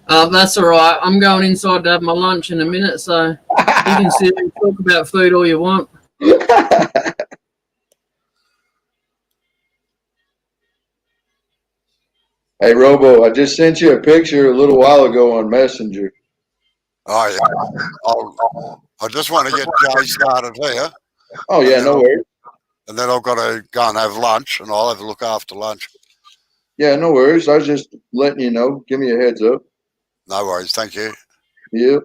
A: That's all right. I'm going inside to have my lunch in a minute, so you can sit and talk about food all you want.
D: Hey, Robo, I just sent you a picture a little while ago on Messenger.
B: oh yeah, I just want to get Jay started here.
D: Oh, yeah, no worries.
B: And then I've got to go and have lunch, and I'll have a look after lunch.
D: Yeah, no worries. I was just letting you know. Give me a heads up.
B: No worries, thank you.
D: Yep.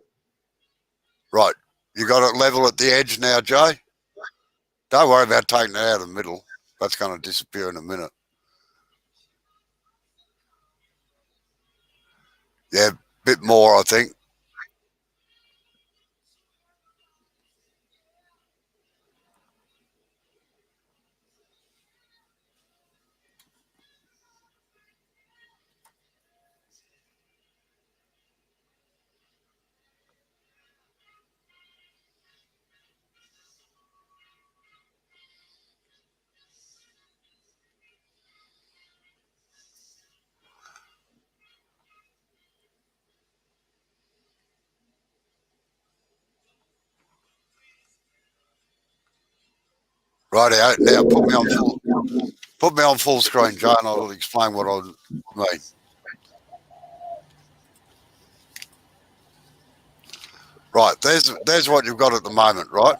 B: Right, you got it level at the edge now, Jay? Don't worry about taking it out of the middle. That's going to disappear in a minute. Yeah, a bit more, I think. Righty, now put me on full screen, Joe, and I'll explain what I mean. Right, there's what you've got at the moment, right?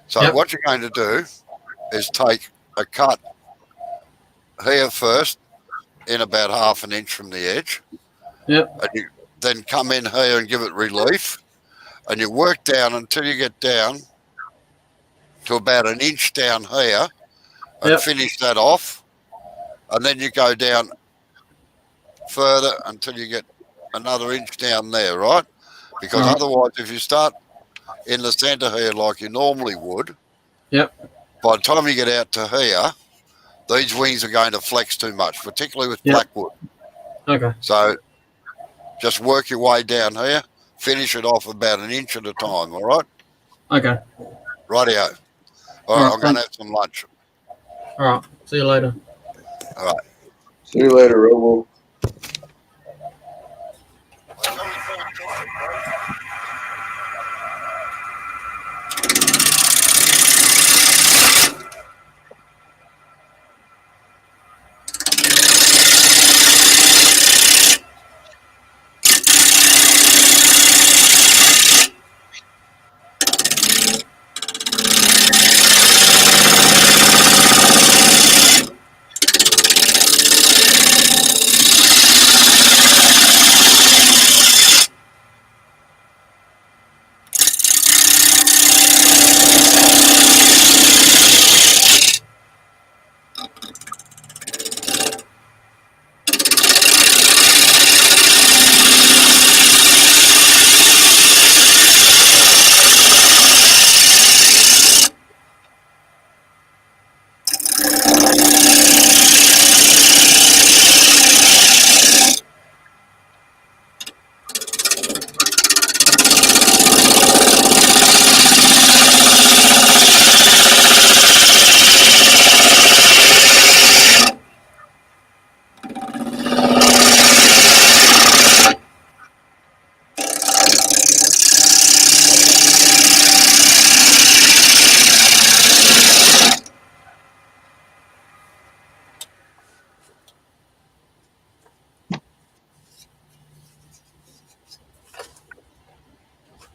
B: So what you're going to do is take a cut here first in about half an inch from the edge.
A: Yep.
B: And you then come in here and give it relief, and you work down until you get down to about an inch down here and finish that off. And then you go down further until you get another inch down there, right? Because otherwise, if you start in the center here like you normally would, by the time you get out to here, these wings are going to flex too much, particularly with blackwood.
A: Okay.
B: So just work your way down here, finish it off about an inch at a time, all right?
A: Okay.
B: Rightio. All right, I'm going to have some lunch.
A: All right. See you later.
B: All right.
D: See you later, Robo.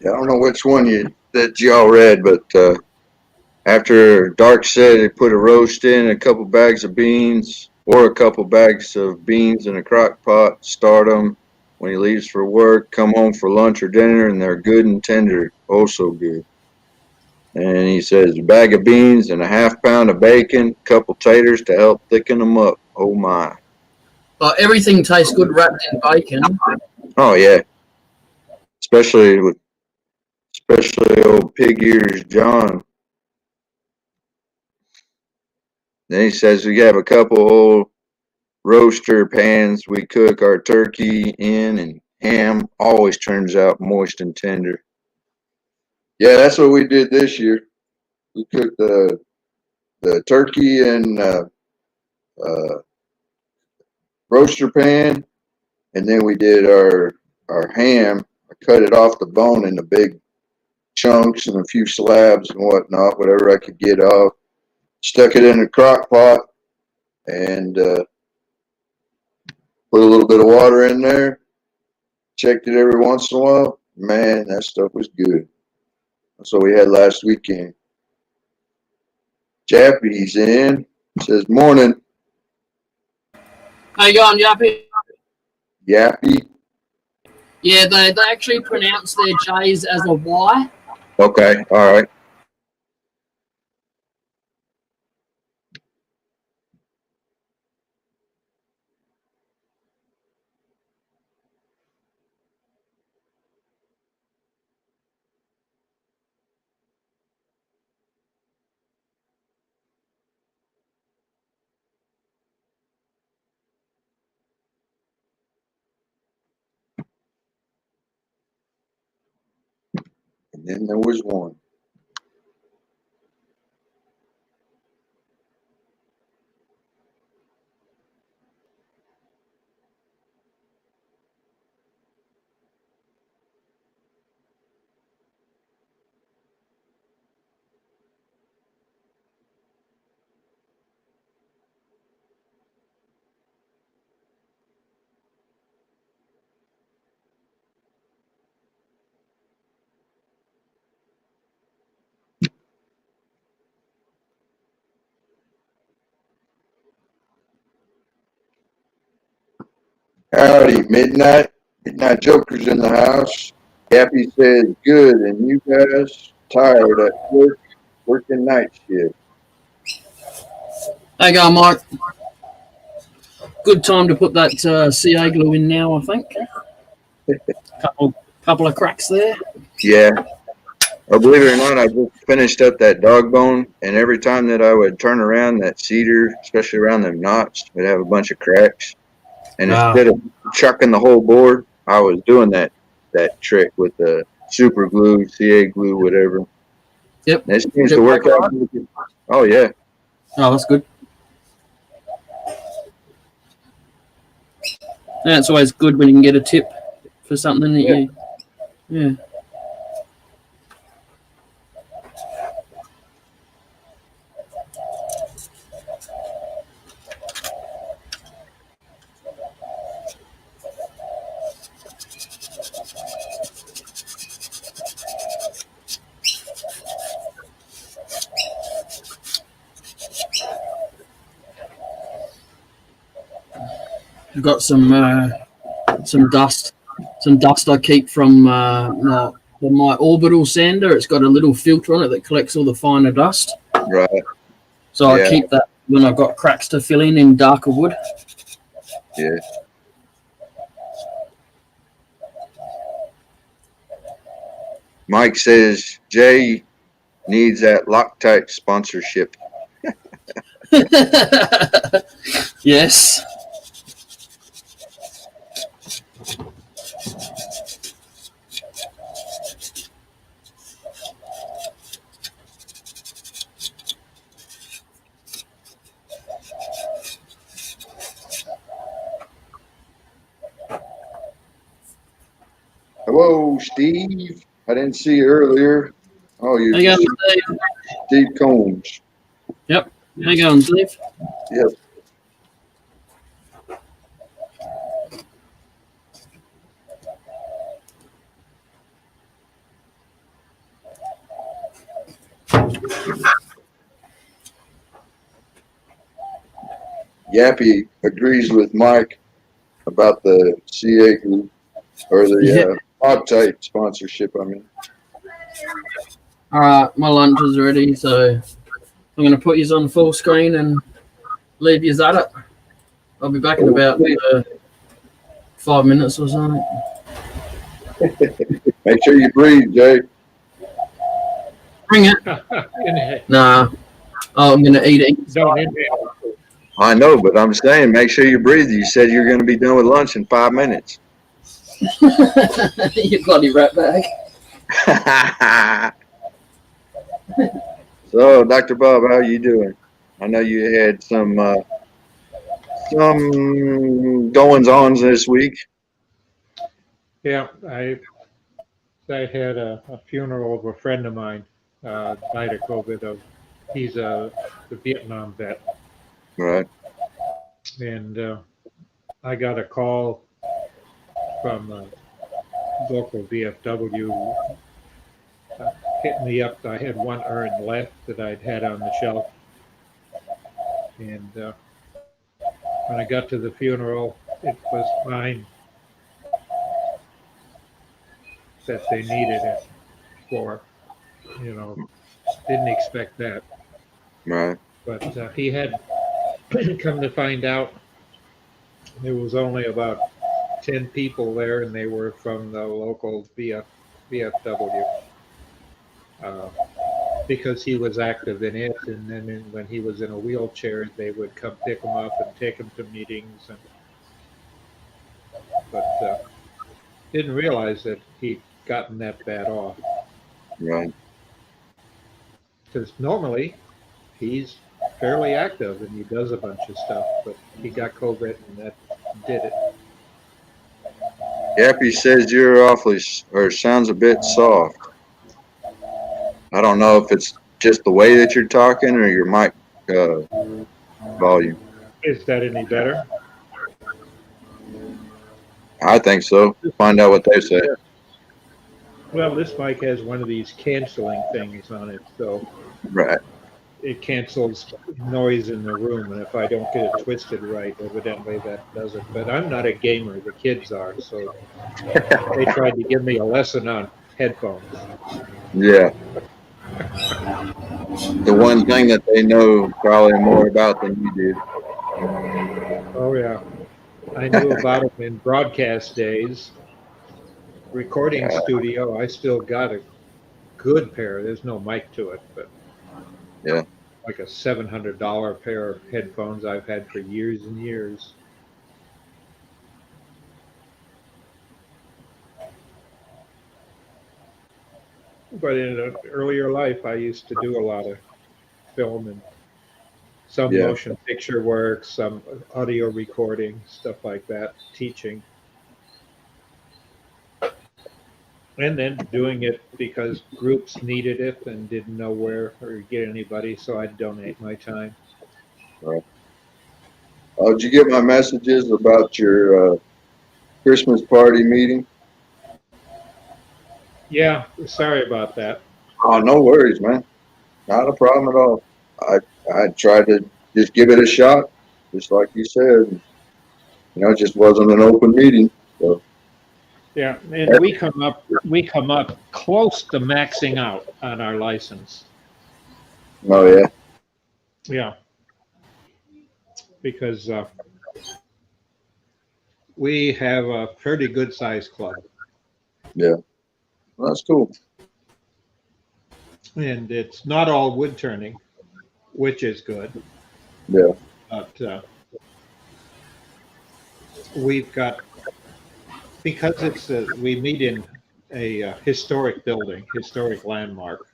D: I don't know which one that y'all read, but after Dark said he put a roast in, a couple bags of beans, or a couple bags of beans in a crock pot, start them when he leaves for work, come home for lunch or dinner, and they're good and tender, oh so good. And he says a bag of beans and a half-pound of bacon, couple taters to help thicken them up. Oh my!
A: Everything tastes good wrapped in bacon.
D: Oh yeah, especially old pig ears John. Then he says we have a couple old roaster pans we cook our turkey in, and ham always turns out moist and tender. Yeah, that's what we did this year. We cooked the turkey in uh, roaster pan, and then we did our ham. I cut it off the bone into big chunks and a few slabs and whatnot, whatever I could get off. Stuck it in a crock pot and put a little bit of water in there. Checked it every once in a while. Man, that stuff was good. That's what we had last weekend. Jappy's in. Says morning,
A: How you going, Yappy?
D: Yappy.
A: Yeah, they actually pronounce their J's as a Y.
D: Okay, all right. And then there was one. Howdy, midnight. Midnight Joker's in the house. Yappy says good, and you guys tired at work, working night shift.
A: How you going, Mike? Good time to put that CA glue in now, I think. Couple of cracks there.
D: Yeah. Well, believe it or not, I just finished up that dog bone, and every time that I would turn around that cedar, especially around them knots, would have a bunch of cracks. And instead of chucking the whole board, I was doing that trick with the super glue, CA glue, whatever.
A: Yep.
D: And it seems to work out. Oh yeah.
A: Oh, that's good. Yeah, it's always good when you can get a tip for something that you. Yeah. I've got some dust I keep from my orbital sander. It's got a little filter on it that collects all the finer dust.
D: Right.
A: So I keep that when I've got cracks to fill in darker wood.
D: Yeah. Mike says Jay needs that Loctite sponsorship.
A: Yes.
D: Hello, Steve. I didn't see you earlier. Oh, you're
A: How you going, Steve?
D: Steve Combs.
A: Yep. How you going, Steve?
D: Yep. Yappy agrees with Mike about the CA group or
A: Yeah.
D: the Octite sponsorship. I mean,
A: All right, my lunch is ready, so I'm going to put you on full screen and leave you at it. I'll be back in about 5 minutes or something.
D: make sure you breathe, Jay.
A: Bring it.
C: Inhale.
A: Nah. Oh, I'm going to eat it.
C: Don't inhale.
D: I know, but I'm saying make sure you breathe. You said you're going to be done with lunch in 5 minutes.
A: You bloody rat bag.
D: So, Dr. Bob, how are you doing? I know you had some goings-ons this week.
C: Yeah, I had a funeral of a friend of mine, died of COVID. He's a Vietnam vet,
D: Right.
C: and I got a call from a local VFW hitting me up. I had one urn left that I'd had on the shelf, and when I got to the funeral, it was mine that they needed it for. Didn't expect that.
D: Right.
C: But he had come to find out there was only about 10 people there, and they were from the local VFW because he was active in it. And then when he was in a wheelchair, they would come pick him up and take him to meetings. But didn't realize that he'd gotten that bad off.
D: Right.
C: Because normally he's fairly active and he does a bunch of stuff, but he got COVID and that did it.
D: Yappy says you're awfully, or sounds a bit soft. I don't know if it's just the way that you're talking or your mic volume.
C: Is that any better?
D: I think so. Find out what they say.
C: Well, this mic has one of these canceling things on it, so
D: Right.
C: it cancels noise in the room, and if I don't get it twisted right, evidently that does it. But I'm not a gamer, the kids are, so they tried to give me a lesson on headphones.
D: Yeah. The one thing that they know probably more about than you do.
C: Oh, yeah. I knew about them in broadcast days. Recording studio, I still got a good pair. There's no mic to it, but
D: Yeah.
C: like a $700 pair of headphones I've had for years and years. But in an earlier life, I used to do a lot of film and some motion picture work, some audio recording, stuff like that, teaching. And then doing it because groups needed it and didn't know where or get anybody, so I'd donate my time.
D: Right. Did you get my messages about your Christmas party meeting?
C: Yeah, sorry about that.
D: Oh, no worries, man. Not a problem at all. I tried to just give it a shot, just like you said. It just wasn't an open meeting. So.
C: Yeah, and we come up close to maxing out on our license.
D: Oh yeah.
C: Yeah, because we have a pretty good sized club.
D: Yeah, well, that's cool.
C: And it's not all wood turning, which is good.
D: Yeah.
C: But we've got, because it's we meet in a historic building, historic landmark.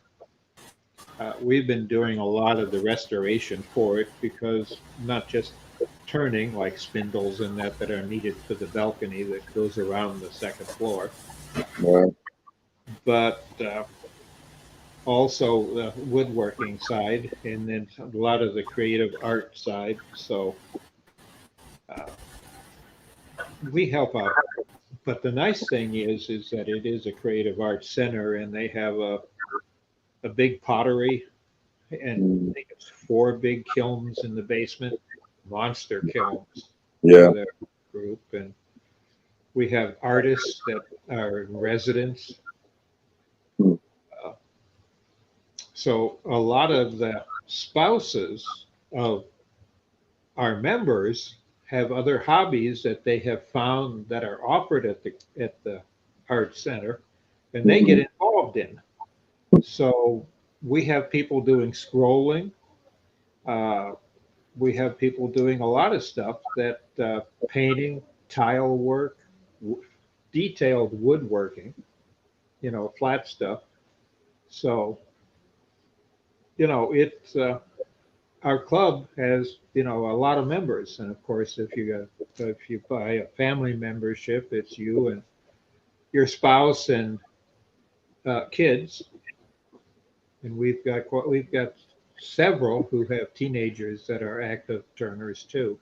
C: We've been doing a lot of the restoration for it because not just turning like spindles and that are needed for the balcony that goes around the second floor,
D: Right.
C: but also the woodworking side and then a lot of the creative art side. So we help out. But the nice thing is that it is a creative arts center and they have a big pottery and I think it's 4 big kilns in the basement. monster kilns
D: Yeah.
C: for their group, and we have artists that are in residence.
D: Hmm.
C: Uh, so a lot of the spouses of our members have other hobbies that they have found that are offered at the art center, and they get involved in. So we have people doing scrolling. Uh, we have people doing a lot of stuff that painting, tile work, detailed woodworking, flat stuff. So, it's our club has, a lot of members. And of course, if you buy a family membership, it's you and your spouse and kids. And we've got several who have teenagers that are active turners too.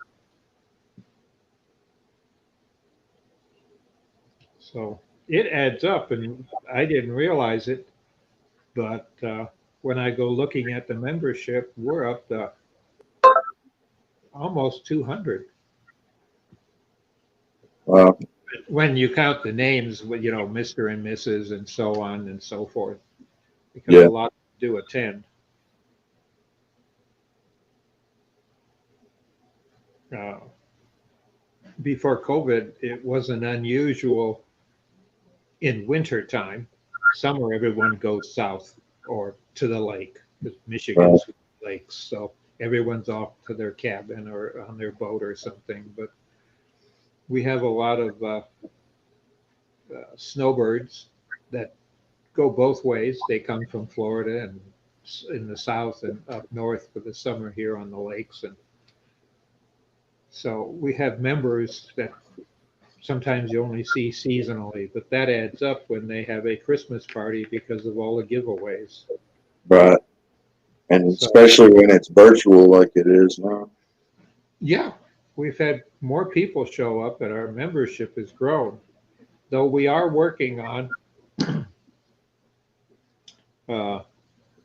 C: So it adds up, and I didn't realize it, but when I go looking at the membership, we're up to almost 200
D: Wow.
C: when you count the names, Mr. and Mrs. and so on and so forth, because
D: Yeah.
C: a lot do attend. Uh, Before COVID, it wasn't unusual in winter time. Summer, everyone goes south or to the lake, because
D: Right.
C: Michigan's lakes. So everyone's off to their cabin or on their boat or something. But we have a lot of snowbirds that go both ways. They come from Florida and in the south and up north for the summer here on the lakes. And so we have members that sometimes you only see seasonally, but that adds up when they have a Christmas party because of all the giveaways.
D: Right. And
C: So,
D: especially when it's virtual like it is now.
C: yeah, we've had more people show up and our membership has grown. Though we are working on,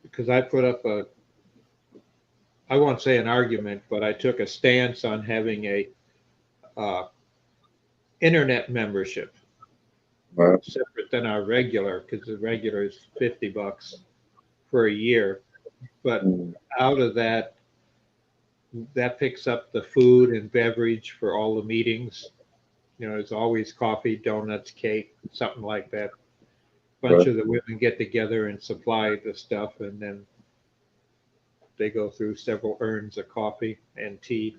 C: because I put up I won't say an argument, but I took a stance on having a uh, internet membership
D: Right.
C: separate than our regular, because the regular is $50 for a year. But
D: Mm.
C: out of that, that picks up the food and beverage for all the meetings. There's always coffee, donuts, cake, something like that. Bunch
D: Right.
C: of the women get together and supply the stuff, and then they go through several urns of coffee and tea.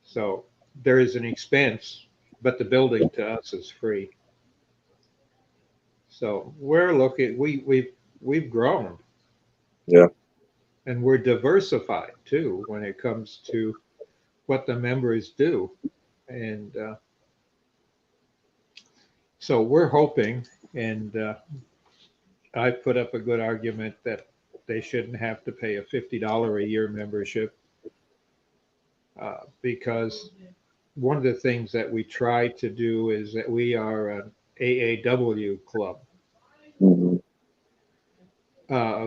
C: So there is an expense, but the building to us is free. So we're looking. We've grown,
D: Yeah.
C: and we're diversified too when it comes to what the members do, and so we're hoping. And I put up a good argument that they shouldn't have to pay a $50 a year membership, because one of the things that we try to do is that we are an AAW club,
D: Hmm.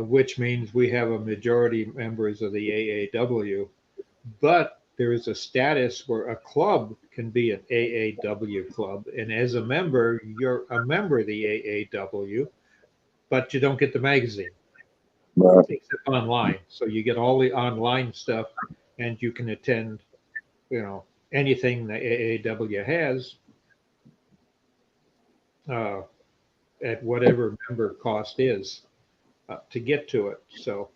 C: which means we have a majority members of the AAW, but there is a status where a club can be an AAW club. And as a member, you're a member of the AAW, but you don't get the magazine
D: Right.
C: except online. So you get all the online stuff and you can attend, anything the AAW has uh, at whatever member cost is to get to it. So,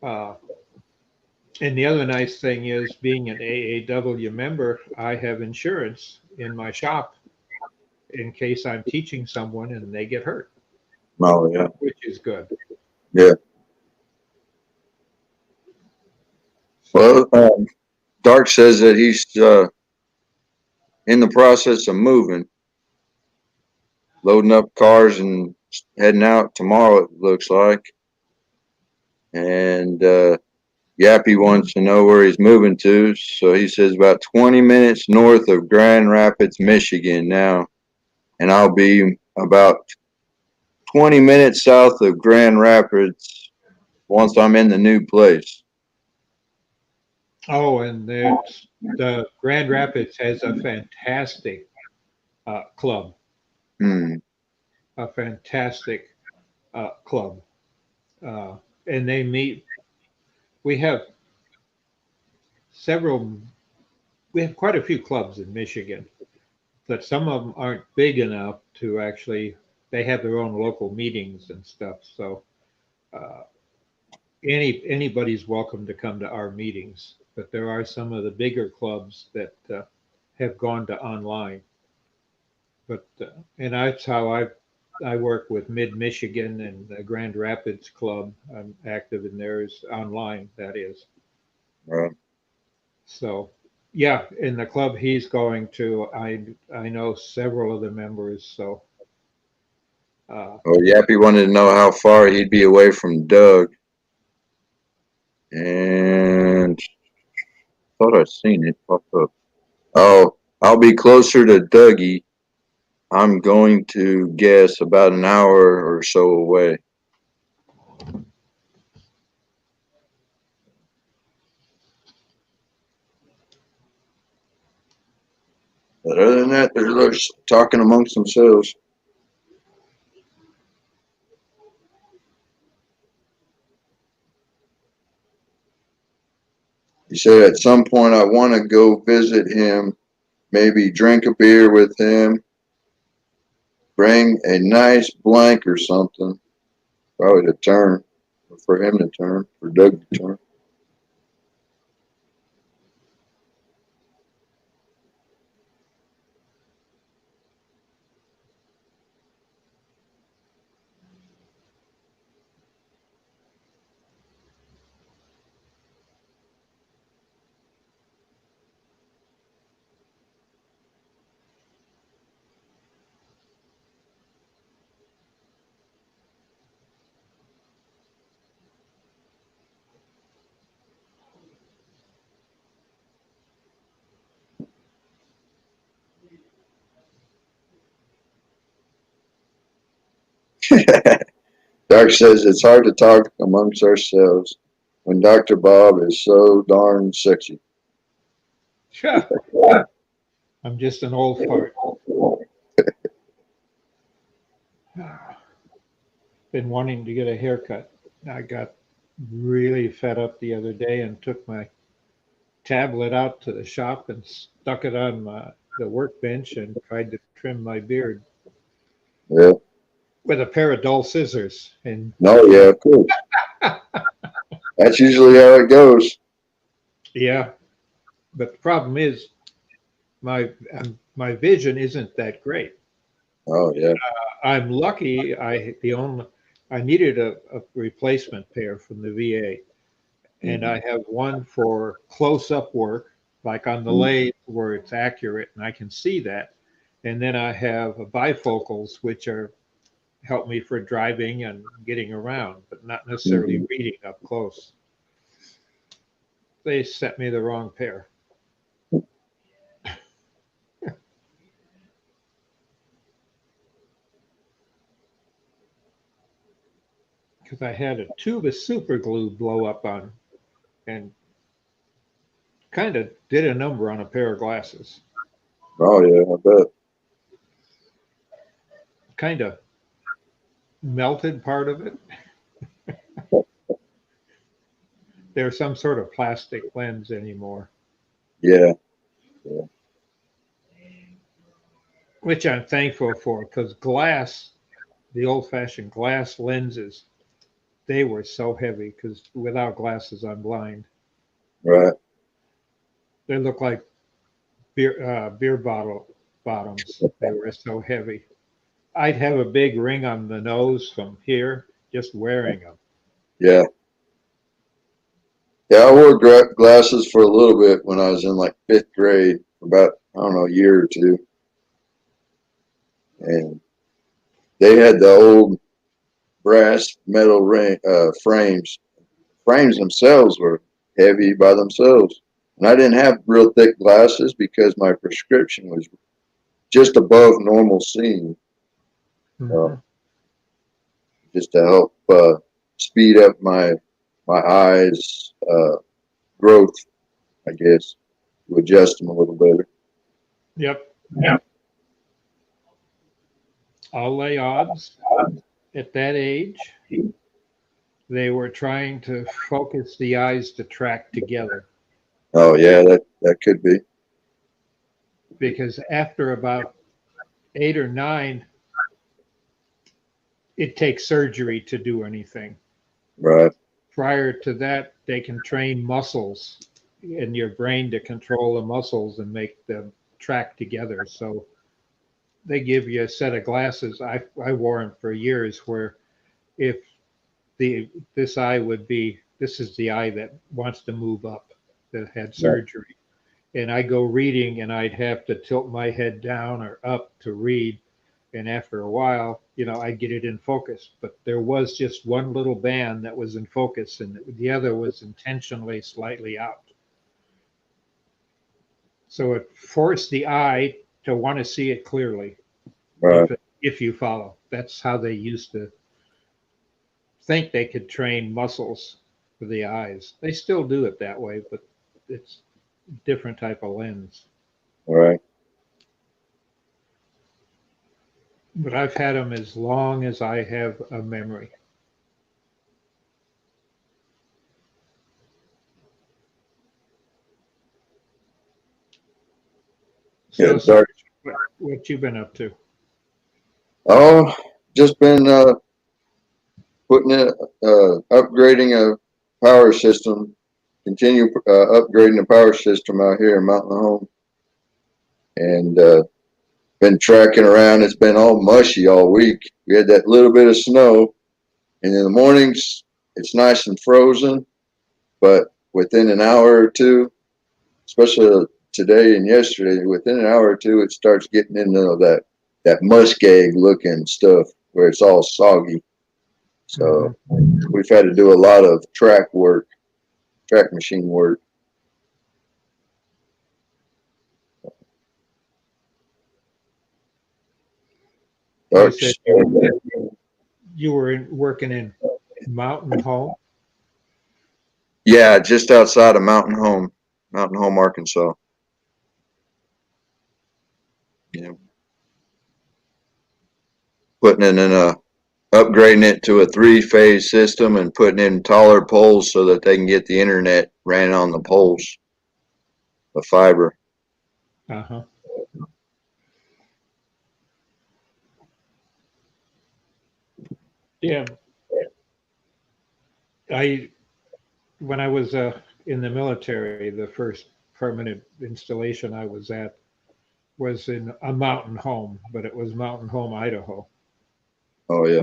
C: uh, and the other nice thing is being an AAW member, I have insurance in my shop in case I'm teaching someone and they get hurt,
D: Oh, yeah.
C: which is good.
D: Yeah.
C: So,
D: Well, Dark says that he's in the process of moving, loading up cars and heading out tomorrow, it looks like. And Yappy wants to know where he's moving to. So he says about 20 minutes north of Grand Rapids, Michigan now. And I'll be about 20 minutes south of Grand Rapids once I'm in the new place.
C: Oh, and the Grand Rapids has a fantastic club,
D: Hmm.
C: a fantastic club, uh, and they meet. We have several. We have quite a few clubs in Michigan, but some of them aren't big enough to actually. They have their own local meetings and stuff. So uh, anybody's welcome to come to our meetings. But there are some of the bigger clubs that have gone to online. But and that's how I work with Mid Michigan and the Grand Rapids Club. I'm active in theirs online. That is.
D: Right.
C: So yeah, in the club he's going to, I know several of the members. So uh,
D: Oh, Yappy wanted to know how far he'd be away from Doug, and thought I'd seen it pop up. Oh, I'll be closer to Dougie. I'm going to guess about an hour or so away. But other than that, they're just talking amongst themselves. He said at some point I want to go visit him, maybe drink a beer with him, bring a nice blank or something. Probably to turn, for him to turn, for Doug to turn. Doc says it's hard to talk amongst ourselves when Dr. Bob is so darn sexy.
C: yeah, I'm just an old fart. Been wanting to get a haircut. I got really fed up the other day and took my tablet out to the shop and stuck it on the workbench and tried to trim my beard
D: Yeah.
C: with a pair of dull scissors. And
D: No, yeah, of course. That's usually how it goes.
C: yeah, but the problem is my vision isn't that great.
D: Oh, yeah.
C: I'm lucky. I needed a replacement pair from the VA, and I
D: Mhm.
C: have one for close up work, like on the
D: Mhm.
C: lathe where it's accurate and I can see that. And then I have bifocals, which are help me for driving and getting around, but not necessarily
D: Mhm.
C: reading up close. They sent me the wrong pair because I had a tube of super glue blow up on and kind of did a number on a pair of glasses.
D: Oh, yeah, I bet.
C: Kind of melted part of it. There's some sort of plastic lens anymore,
D: Yeah. Yeah.
C: which I'm thankful for because glass, the old fashioned glass lenses, they were so heavy because without glasses, I'm blind.
D: Right.
C: They look like beer bottle bottoms. They were so heavy. I'd have a big ring on the nose from here just wearing them.
D: Yeah. Yeah, I wore glasses for a little bit when I was in like fifth grade, about, I don't know, a year or two. And they had the old brass metal frames. Frames themselves were heavy by themselves. And I didn't have real thick glasses because my prescription was just above normal seeing, uh,
C: Mm-hmm.
D: just to help speed up my eyes growth. I guess, to adjust them a little better.
C: Yep. I'll lay odds at that age, they were trying to focus the eyes to track together.
D: Oh yeah, that could be.
C: Because after about 8 or 9, it takes surgery to do anything.
D: Right.
C: Prior to that, they can train muscles in your brain to control the muscles and make them track together. So they give you a set of glasses. I wore them for years where if this eye would be, this is the eye that wants to move up, that had surgery. And I go reading and I'd have to tilt my head down or up to read. And after a while, I'd get it in focus. But there was just one little band that was in focus and the other was intentionally slightly out. So it forced the eye to want to see it clearly.
D: Right.
C: If you follow. That's how they used to think they could train muscles for the eyes. They still do it that way, but it's a different type of lens.
D: Right.
C: But I've had them as long as I have a memory.
D: Yeah.
C: So
D: Dark.
C: what you been up to?
D: Oh, just been putting it, upgrading a power system. Continue upgrading the power system out here in Mountain Home, and been tracking around. It's been all mushy all week. We had that little bit of snow, and in the mornings it's nice and frozen, but within an hour or two, especially today and yesterday, within an hour or two, it starts getting into that muskeg looking stuff where it's all soggy. So we've had to do a lot of track machine work.
C: You said you were working in Mountain Home?
D: Yeah, just outside of Mountain Home, Arkansas. Yeah. Putting it in upgrading it to a 3-phase system and putting in taller poles so that they can get the internet ran on the poles, the fiber.
C: Uh-huh. Yeah. When I was in the military, the first permanent installation I was at was in a mountain home, but it was Mountain Home, Idaho.
D: Oh yeah.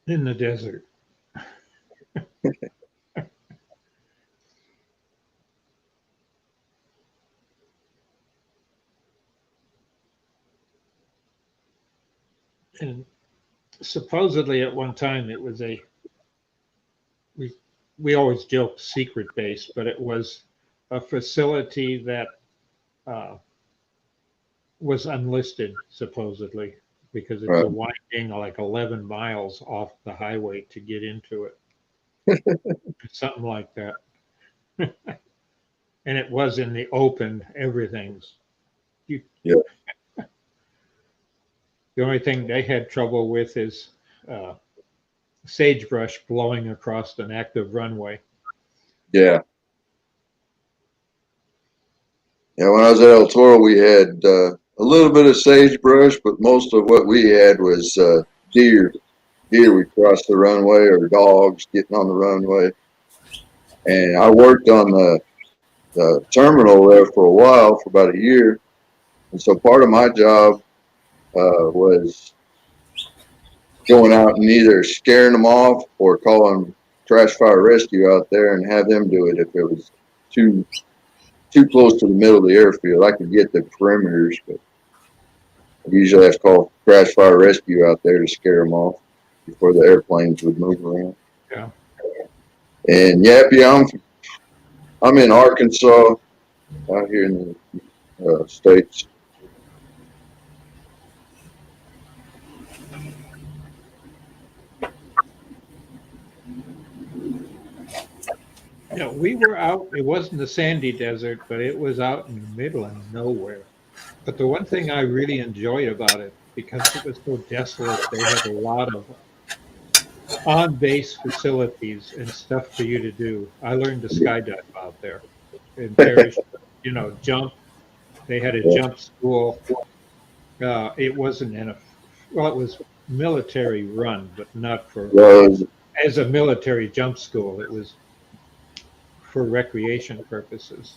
C: In the desert. And supposedly at one time it was we always joke secret base, but it was a facility that uh, was unlisted supposedly because it's
D: Right.
C: a winding like 11 miles off the highway to get into it. Something like that. And it was in the open, everything's. You,
D: Yeah.
C: The only thing they had trouble with is sagebrush blowing across an active runway.
D: Yeah. Yeah, when I was at El Toro, we had a little bit of sagebrush, but most of what we had was deer. Deer would cross the runway or dogs getting on the runway. And I worked on the terminal there for a while, for about a year. And so part of my job was going out and either scaring them off or calling trash fire rescue out there and have them do it if it was too close to the middle of the airfield. I could get the perimeters, but I usually have to call crash fire rescue out there to scare them off before the airplanes would move around.
C: Yeah.
D: And yeah, I'm in Arkansas, out here in the States.
C: We were out. It wasn't the sandy desert, but it was out in the middle of nowhere. But the one thing I really enjoyed about it, because it was so desolate, they had a lot of on-base facilities and stuff for you to do. I learned to skydive out there and parachute, jump. They had a
D: Yeah.
C: jump school. It wasn't well, it was military run, but not for
D: Well,
C: as a military jump school. It was for recreation purposes.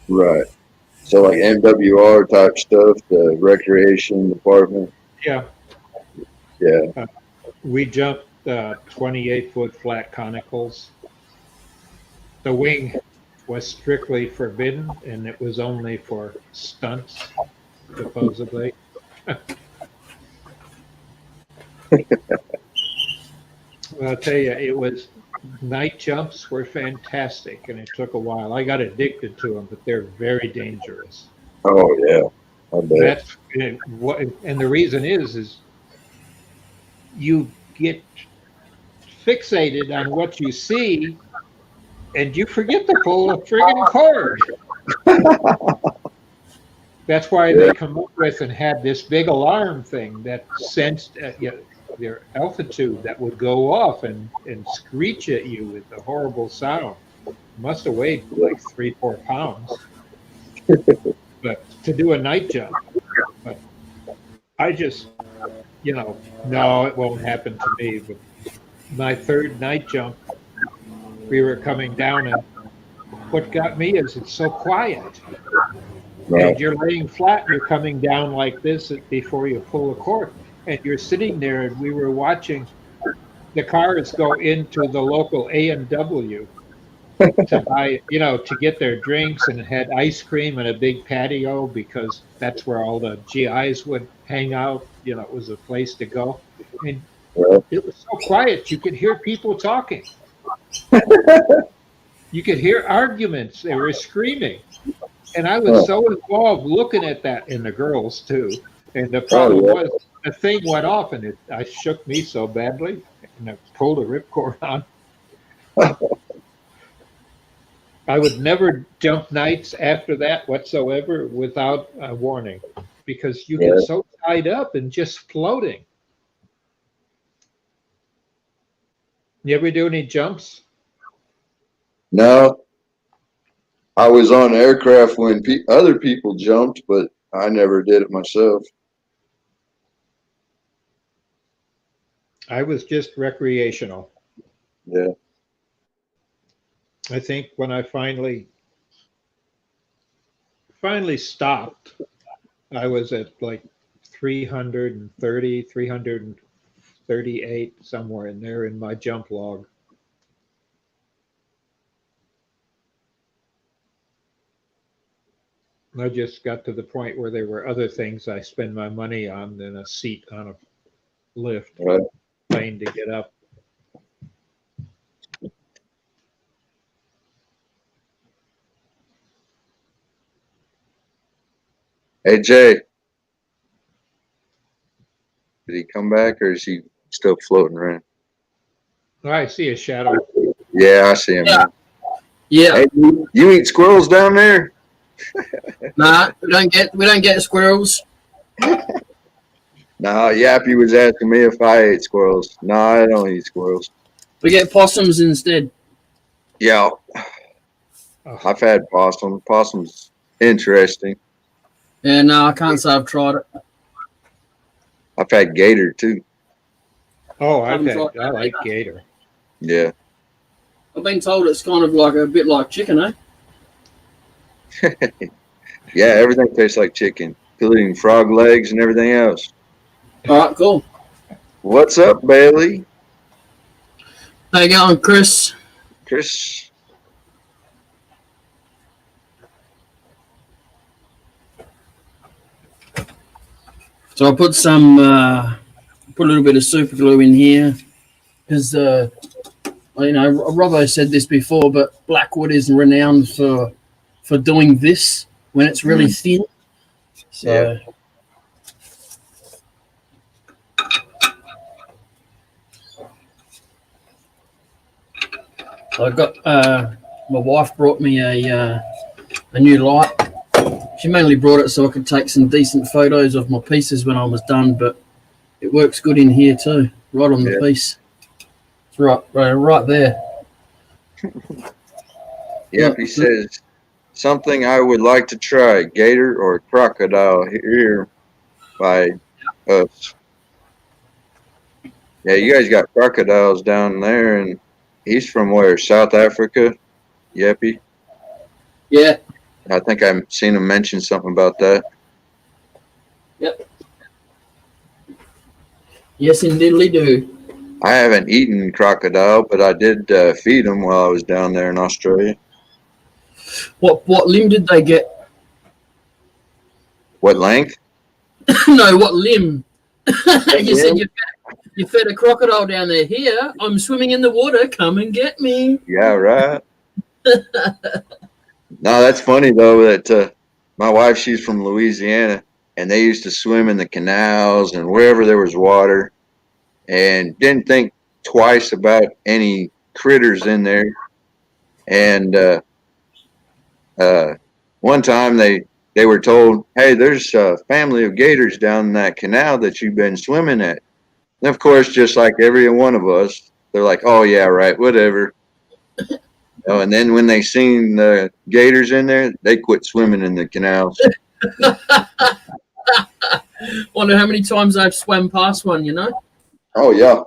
D: right. So like MWR type stuff, the recreation department.
C: Yeah,
D: Yeah.
C: we jumped 28-foot flat conicals. The wing was strictly forbidden, and it was only for stunts, supposedly. Well, I'll tell you, it was night jumps were fantastic, and it took a while. I got addicted to them, but they're very dangerous.
D: Oh yeah. I bet.
C: That's and the reason is you get fixated on what you see, and you forget to pull a friggin' cord. That's why
D: Yeah.
C: they come up with and had this big alarm thing that sensed their altitude that would go off and screech at you with a horrible sound. Must have weighed like 3-4 pounds, but to do a night jump. But I just, no, it won't happen to me. But my third night jump, we were coming down, and what got me is it's so quiet.
D: Right.
C: And you're laying flat, you're coming down like this before you pull a cord. And you're sitting there, and we were watching the cars go into the local A&W to buy, to get their drinks, and it had ice cream and a big patio because that's where all the GIs would hang out. It was a place to go. And
D: Right.
C: it was so quiet, you could hear people talking. You could hear arguments. They were screaming. And I was so involved looking at that, and the girls too. And the problem was the thing went off, and I shook me so badly, and I pulled a ripcord on. I would never jump nights after that whatsoever without a warning, because you get so tied up and just floating. You ever do any jumps?
D: No, I was on aircraft when other people jumped, but I never did it myself.
C: I was just recreational.
D: Yeah.
C: I think when I finally stopped, I was at like 330, 338, somewhere in there in my jump log. I just got to the point where there were other things I spend my money on than a seat on a lift
D: Right.
C: plane to get up.
D: Hey Jay, did he come back or is he still floating around?
C: Oh, I see a shadow.
D: Yeah, I see him.
A: Yeah.
D: Now.
A: Yeah.
D: Hey, you eat squirrels down there?
A: Nah, we don't get squirrels.
D: No, Yappy was asking me if I ate squirrels. No, I don't eat squirrels.
A: We get possums instead.
D: Yeah, I've had possum. Possum's interesting.
A: Yeah, no, I can't say I've tried it.
D: I've had gator too.
C: Oh, I
A: Haven't tried
C: like
A: that.
C: gator.
D: Yeah.
A: I've been told it's kind of like a bit like chicken, eh?
D: Yeah, everything tastes like chicken, including frog legs and everything else.
A: All right, cool.
D: What's up, Bailey?
A: How you going, Chris?
D: Chris?
A: So I put put a little bit of super glue in here because Robbo said this before, but Blackwood is renowned for doing this when it's really thin. So
D: Yeah.
A: I've got my wife brought me a new light. She mainly brought it so I could take some decent photos of my pieces when I was done, but it works good in here too, right on the
D: Yeah.
A: piece. It's right there.
D: Yep, he says something I would like to try: gator or crocodile here by us. Yeah, you guys got crocodiles down there, and he's from where? South Africa. Yeppy.
A: Yeah.
D: I think I've seen him mention something about that.
A: Yep. Yes, indeedly do.
D: I haven't eaten crocodile, but I did feed them while I was down there in Australia.
A: What limb did they get?
D: What length?
A: No, what limb? You said
D: limb?
A: you fed a crocodile down there. Here, I'm swimming in the water. Come and get me.
D: Yeah, right. No, that's funny though that my wife, she's from Louisiana, and they used to swim in the canals and wherever there was water, and didn't think twice about any critters in there. And uh, one time they were told, "Hey, there's a family of gators down in that canal that you've been swimming at." And of course, just like every one of us, they're like, "Oh yeah, right, whatever." Oh, and then when they seen the gators in there, they quit swimming in the canals.
A: Wonder how many times I've swam past one. You know.
D: Oh yeah.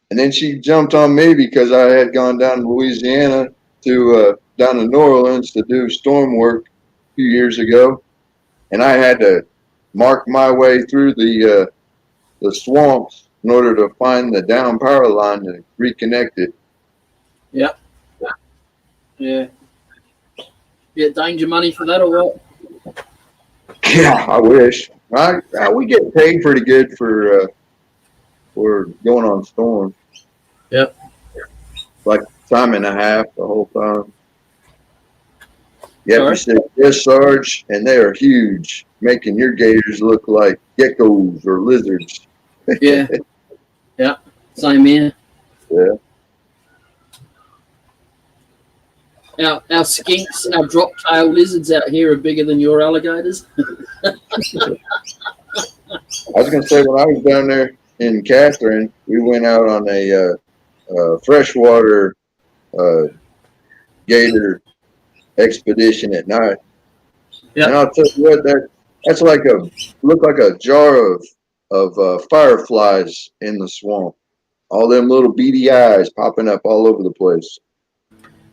D: And then she jumped on me because I had gone down to Louisiana to down to New Orleans to do storm work a few years ago, and I had to mark my way through the swamps in order to find the down power line to reconnect it.
A: Yep. Yeah. Get danger money for that or what?
D: Yeah, I wish. We get paid pretty good for going on storms.
A: Yep.
D: Like time and a half the whole time. Yep,
A: Sorry?
D: you said yes, Sarge, and they are huge, making your gators look like geckos or lizards.
A: Yeah. Yeah. Same here.
D: Yeah.
A: Our skinks, our drop-tailed lizards out here are bigger than your alligators.
D: I was going to say, when I was down there in Catherine, we went out on a freshwater uh, gator expedition at night.
A: Yep.
D: And I'll tell you what, that's like look like a jar of fireflies in the swamp. All them little beady eyes popping up all over the place.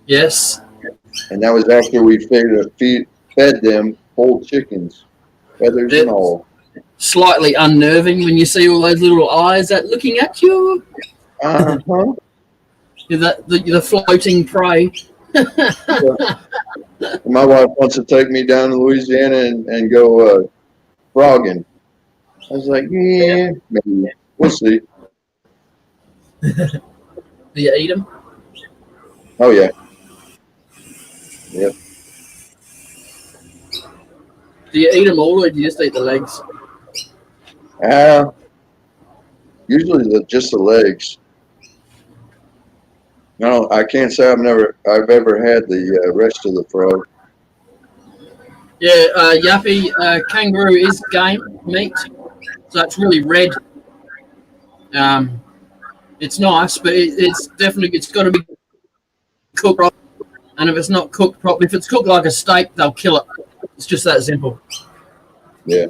A: Yes.
D: And that was after we fed them whole chickens, feathers and all.
A: Slightly unnerving when you see all those little eyes that looking at you.
D: Uh-huh.
A: The floating prey.
D: My wife wants to take me down to Louisiana and go frogging. I was like, yeah, maybe. We'll see.
A: Do you eat them?
D: Oh, yeah. Yep.
A: Do you eat them all, or do you just eat the legs?
D: Usually just the legs. No, I can't say I've ever had the rest of the frog.
A: Yeah, Yuppie, kangaroo is game meat, so it's really red. It's nice, but it's got to be cooked properly. And if it's not cooked properly, if it's cooked like a steak, they'll kill it. It's just that simple.
D: Yeah.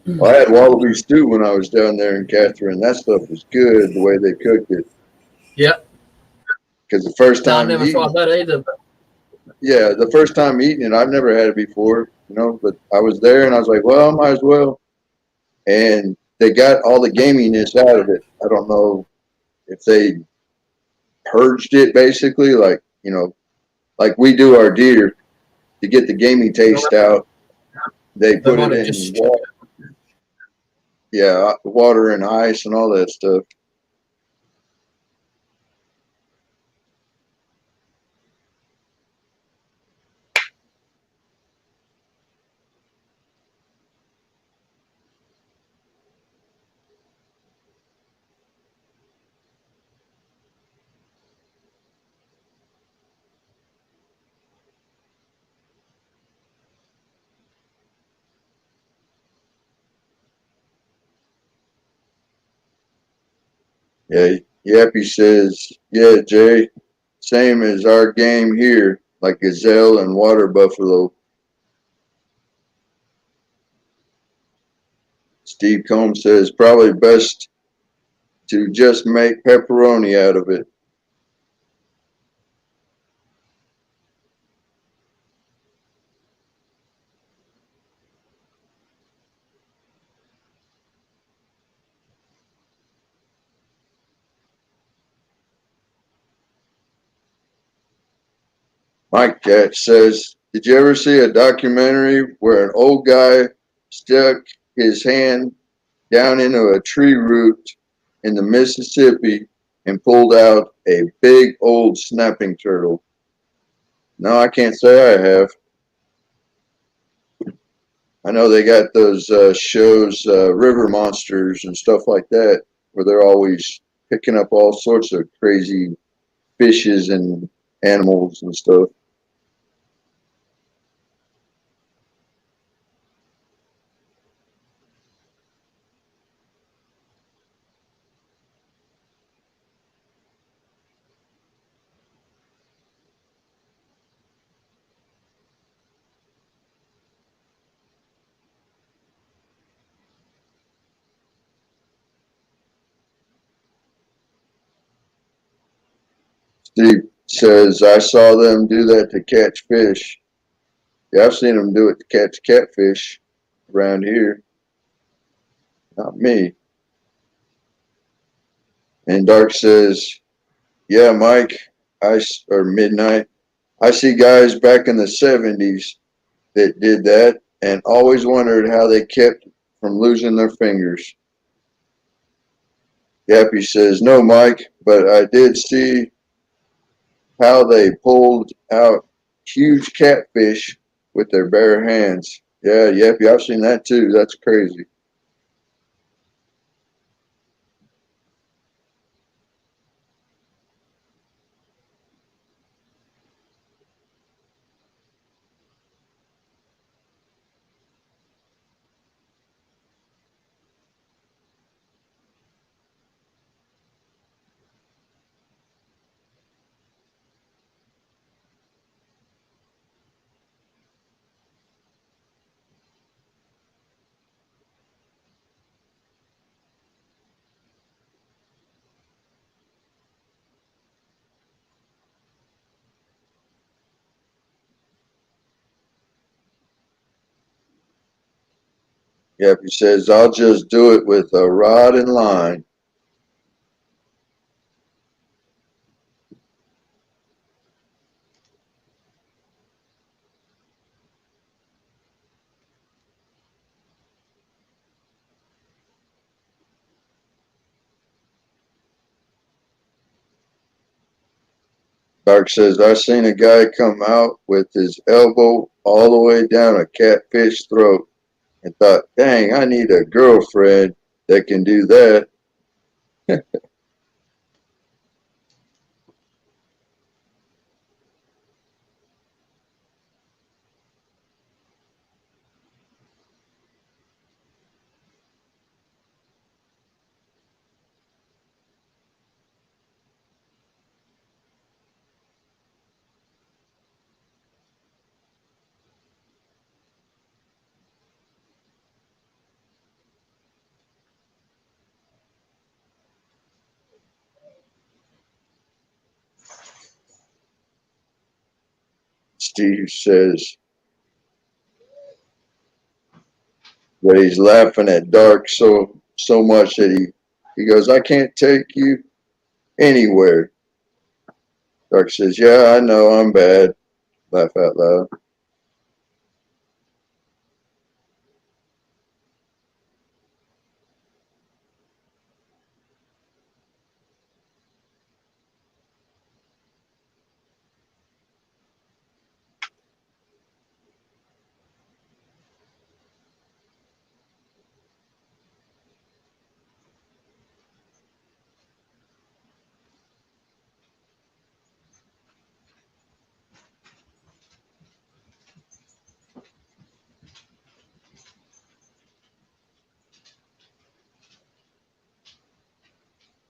D: Well, I had wallaby stew when I was down there in Catherine. That stuff was good the way they cooked it.
A: Yep.
D: Because the first time
A: I never tried that either. But
D: yeah, the first time eating it, I've never had it before, but I was there and I was like, well, I might as well. And they got all the gaminess out of it. I don't know if they purged it basically, like we do our deer to get the gamey taste out. They put it in water. Yeah, water and ice and all that stuff. Yeah, Yappy says, yeah, Jay, same as our game here, like gazelle and water buffalo. Steve Combs says, probably best to just make pepperoni out of it. Mike Cat says, did you ever see a documentary where an old guy stuck his hand down into a tree root in the Mississippi and pulled out a big old snapping turtle? No, I can't say I have. I know they got those shows, River Monsters and stuff like that, where they're always picking up all sorts of crazy fishes and animals and stuff. Steve says, I saw them do that to catch fish. Yeah, I've seen them do it to catch catfish around here. Not me. And Dark says, yeah, Mike, or Midnight, I see guys back in the 70s that did that and always wondered how they kept from losing their fingers. Yappy says, no, Mike, but I did see how they pulled out huge catfish with their bare hands. Yeah, Yappy, I've seen that too. That's crazy. Yappy says, I'll just do it with a rod and line. Dark says, I seen a guy come out with his elbow all the way down a catfish throat and thought, dang, I need a girlfriend that can do that. Steve says that he's laughing at Dark so much that he goes, I can't take you anywhere. Dark says, yeah, I know I'm bad. Laugh out loud.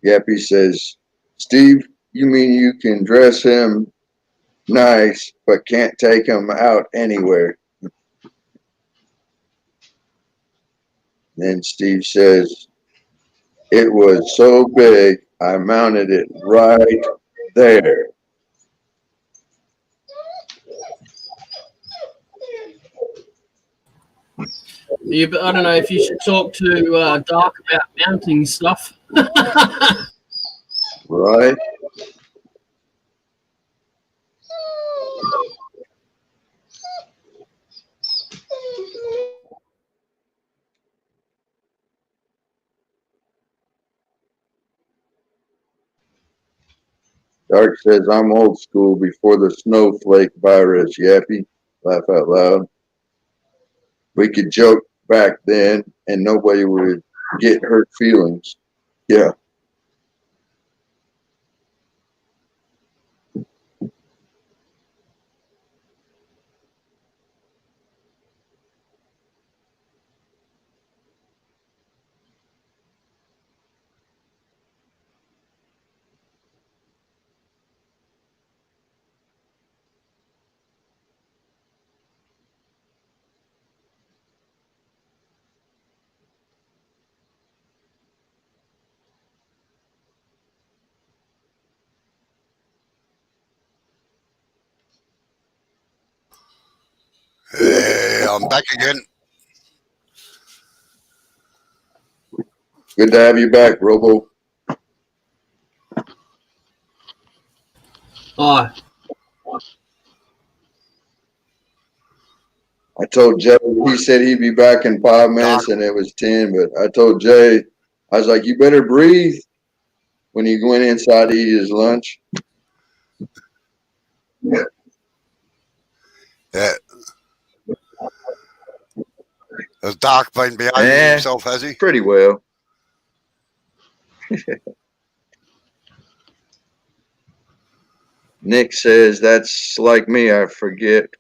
D: Yappy says, Steve, you mean you can dress him nice, but can't take him out anywhere? Then Steve says, it was so big, I mounted it right there.
A: Yeah, but I don't know if you should talk to Dark about mounting stuff.
D: Right? Dark says, I'm old school before the snowflake virus, Yappy. Laugh out loud. We could joke back then and nobody would get hurt feelings. Yeah.
B: Hey, I'm back again.
D: Good to have you back, Robo.
A: Oh,
D: I told Jay, he said he'd be back in 5 minutes and it was 10, but I told Jay, I was like, you better breathe when he went inside to eat his lunch.
B: Yeah. Has Dark been behaving himself, has he?
D: Pretty well. Nick says, that's like me. I forget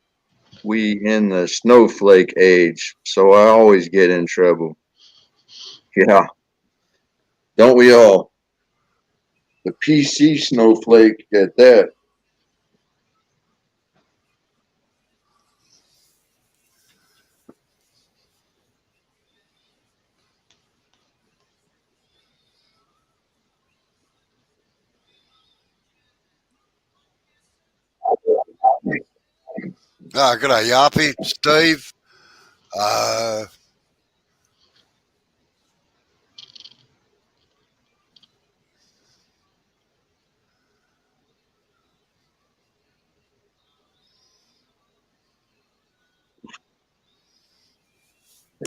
D: we in the snowflake age, so I always get in trouble. Yeah. Don't we all? The PC snowflake at that.
B: G'day, Yappy, Steve.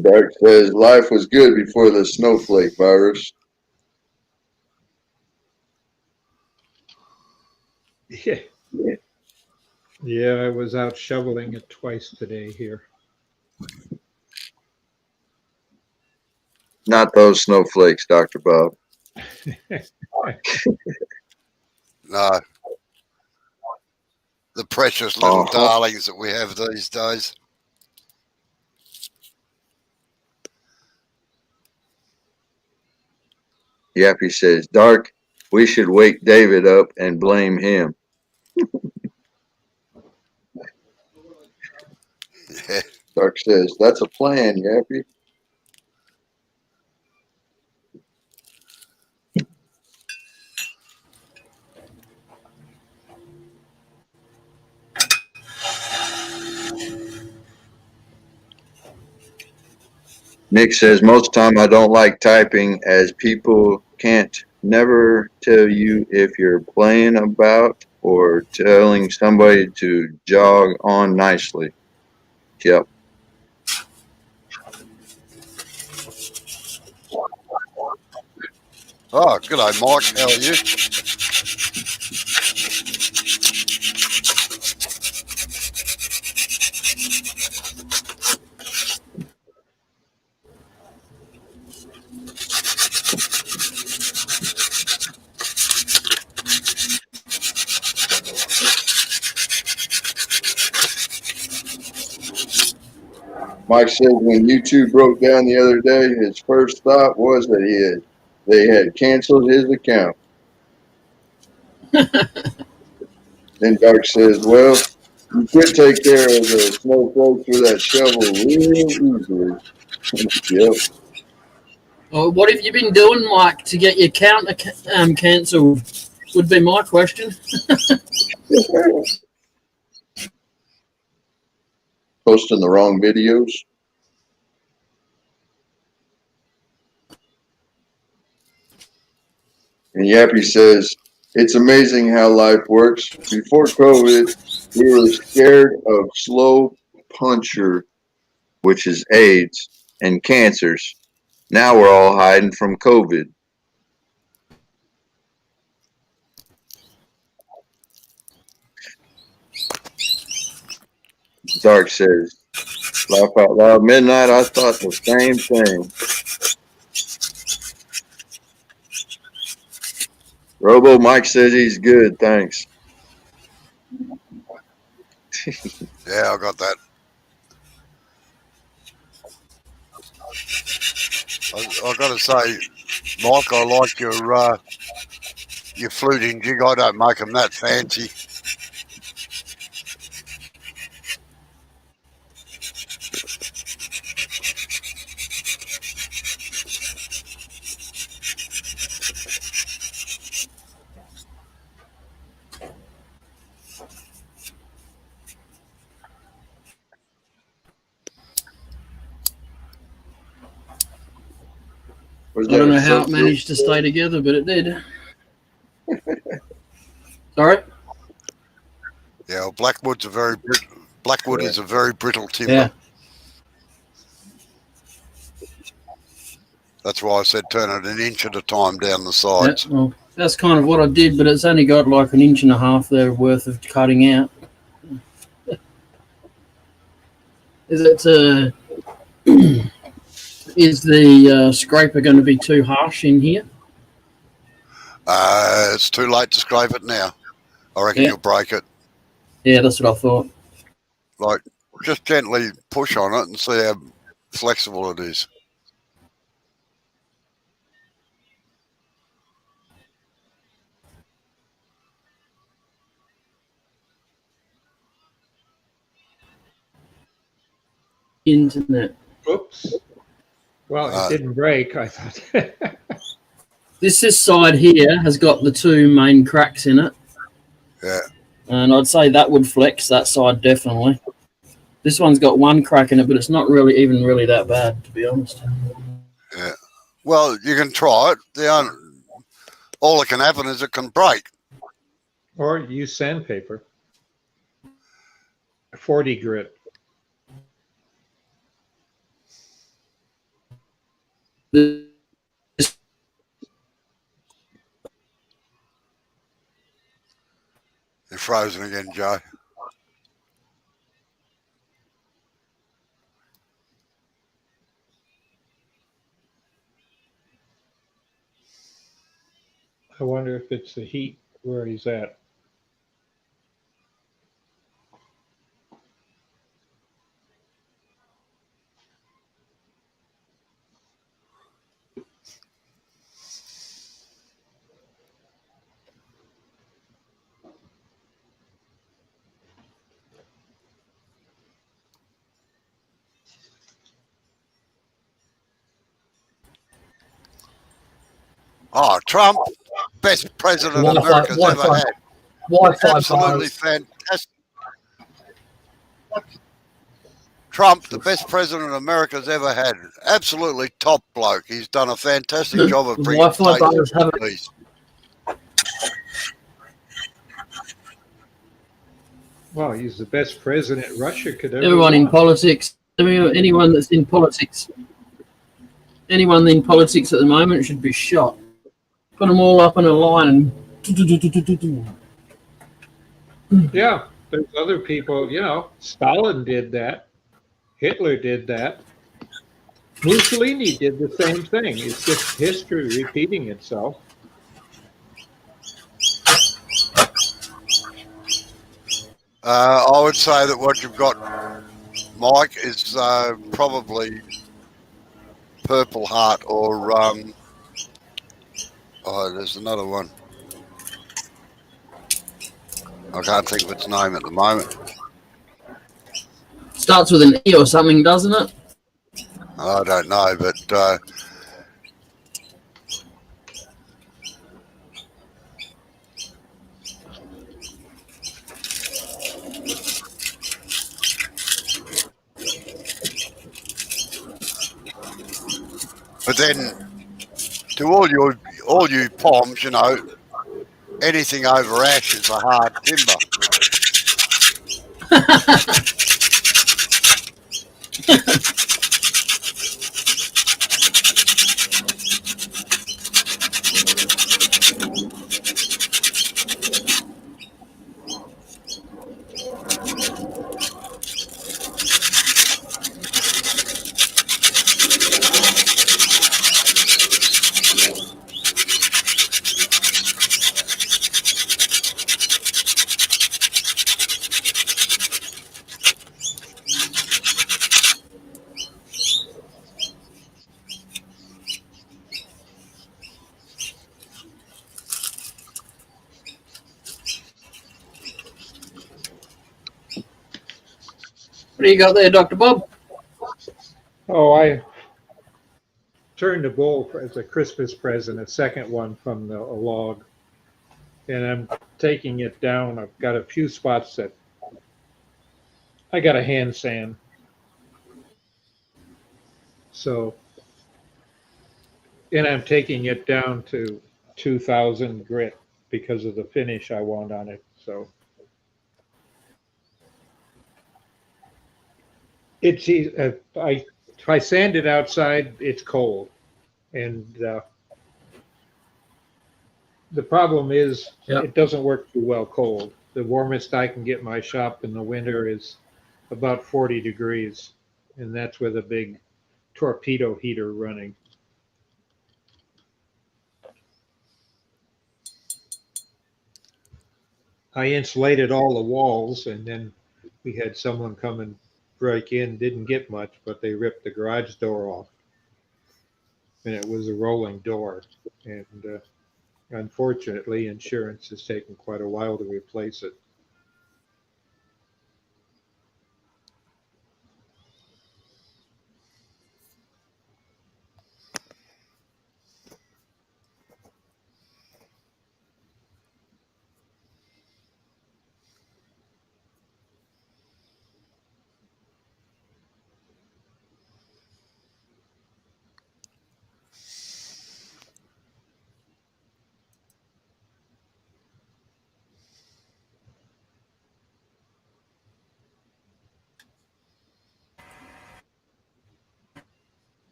D: Dark says life was good before the snowflake virus.
C: Yeah. Yeah, I was out shoveling it twice today here.
D: Not those snowflakes, Dr. Bob.
B: No. The precious little darlings that we have these days.
D: Yappy says, Dark, we should wake David up and blame him.
B: Yeah.
D: Dark says, that's a plan, Yappy. Nick says, most of the time I don't like typing as people can't never tell you if you're playing about or telling somebody to jog on nicely. Yep.
B: Oh, g'day, Mike. How are you?
D: Mike said when YouTube broke down the other day, his first thought was that he had they had canceled his account. Then Dark says, well, you could take care of the snowflakes with that shovel real easily. Yep.
A: Oh, what have you been doing, Mike, to get your account cancelled? Would be my question.
D: Posting the wrong videos. And Yappy says, it's amazing how life works. Before COVID, we were scared of slow puncture, which is AIDS, and cancers. Now we're all hiding from COVID. Dark says, laugh out loud. Midnight, I thought the same thing. Robo Mike says he's good, thanks.
B: Yeah, I got that. I got to say, Mike, I like your fluting jig. I don't make them that fancy.
A: I don't know how it managed to stay together, but it did. Sorry?
B: Yeah, well, Blackwood is a very brittle timber.
A: Yeah.
B: That's why I said turn it an inch at a time down the sides.
A: Yeah, well, that's kind of what I did, but it's only got like 1.5 inches there worth of cutting out. Is the scraper going to be too harsh in here?
B: It's too late to scrape it now. I reckon you'll break it.
A: Yeah, that's what I thought.
B: Like, just gently push on it and see how flexible it is.
A: Internet.
C: Oops. Well, it didn't break, I thought.
A: This side here has got the 2 main cracks in it.
B: Yeah.
A: And I'd say that would flex, that side definitely. This one's got 1 crack in it, but it's not really that bad, to be honest.
B: Yeah. Well, you can try it. All that can happen is it can break.
C: Or use sandpaper. 40 grit.
B: You're frozen again, Joe.
C: I wonder if it's the heat where he's at.
B: Oh, Trump, best president America's ever had. Absolutely fantastic. Trump, the best president America's ever had. Absolutely top bloke. He's done a fantastic job of bringing peace.
C: Well, he's the best president Russia could ever.
A: Everyone in politics, anyone that's in politics, anyone in politics at the moment should be shot. Put them all up in a line and.
C: Yeah, there's other people, Stalin did that. Hitler did that. Mussolini did the same thing. It's just history repeating itself.
B: I would say that what you've got, Mike, is probably Purple Heart or Oh, there's another one. I can't think of its name at the moment.
A: Starts with an E or something, doesn't it?
B: I don't know, but then to all you palms, you know, anything over ash is a hard timber.
A: What do you got there, Dr. Bob?
C: Oh, I turned a bowl as a Christmas present, a second one from a log, and I'm taking it down. I've got a few spots that I got a hand sand. So, and I'm taking it down to 2000 grit because of the finish I want on it. So it's easy. If I sand it outside, it's cold, and the problem is it doesn't work too well cold. The warmest I can get my shop in the winter is about 40 degrees, and that's with a big torpedo heater running. I insulated all the walls, and then we had someone come and break in. Didn't get much, but they ripped the garage door off, and it was a rolling door. And unfortunately, insurance has taken quite a while to replace it.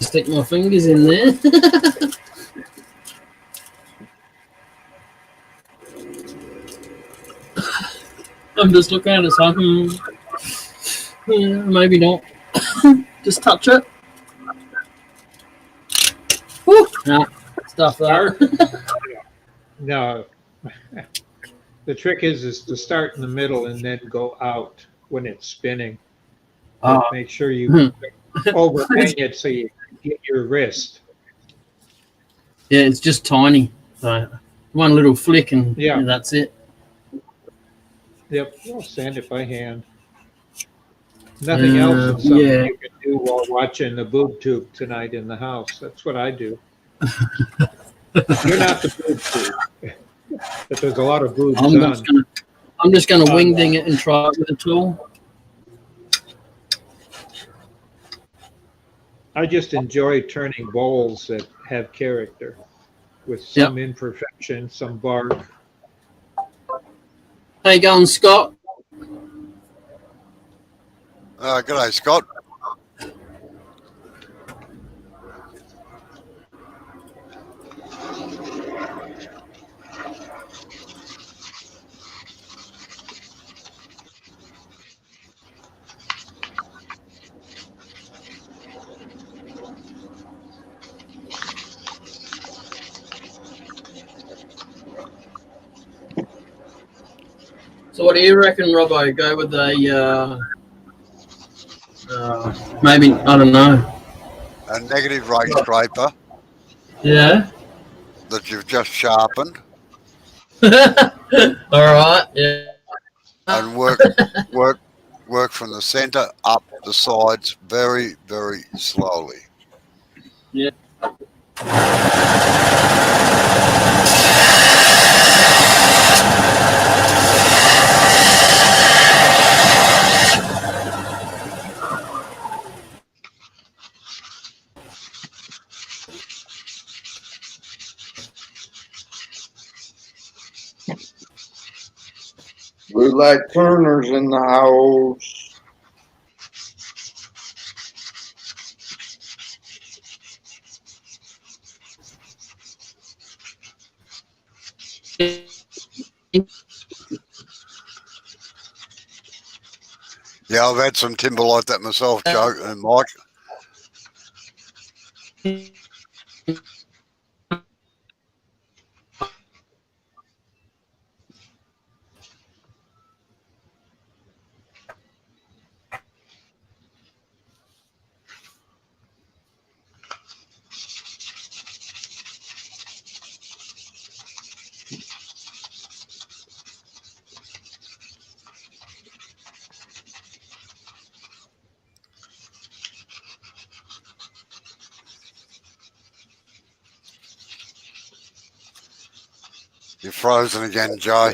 A: Stick my fingers in there. I'm just looking at it, so yeah, maybe not. Just touch it. Woo! Nah, stuff there.
C: No, the trick is to start in the middle and then go out when it's spinning. Make sure you overhang it so you get your wrist.
A: Yeah, it's just tiny. So one little flick and that's it.
C: Yep, I'll sand it by hand. Nothing else is something you can do while watching the boob tube tonight in the house. That's what I do. You're not the boob tube, but there's a lot of boobs
A: I'm just gonna wing ding it and try it with a tool.
C: I just enjoy turning bowls that have character, with some imperfection, some bark.
A: How you going, Scott?
B: G'day, Scott.
A: So what do you reckon, Robbo? Go with a maybe, I don't know.
B: A negative rake scraper.
A: Yeah.
B: that you've just sharpened
A: All right. Yeah.
B: and work work from the center up the sides very, very slowly.
A: Yeah.
D: Blue light turners in the house.
B: Yeah, I've had some timber like that myself, Joe and Mike. You're frozen again, Joe.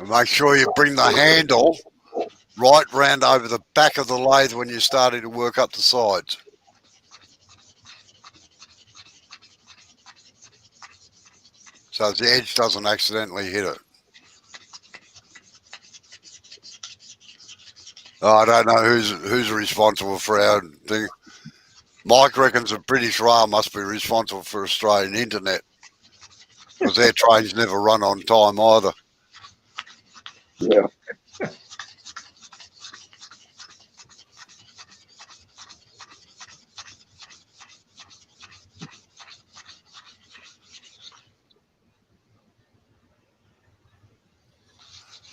B: And make sure you bring the handle right round over the back of the lathe when you're starting to work up the sides. So the edge doesn't accidentally hit it. Oh, I don't know who's responsible for our thing. Mike reckons the British Rail must be responsible for Australian internet because their trains never run on time either.
D: Yeah.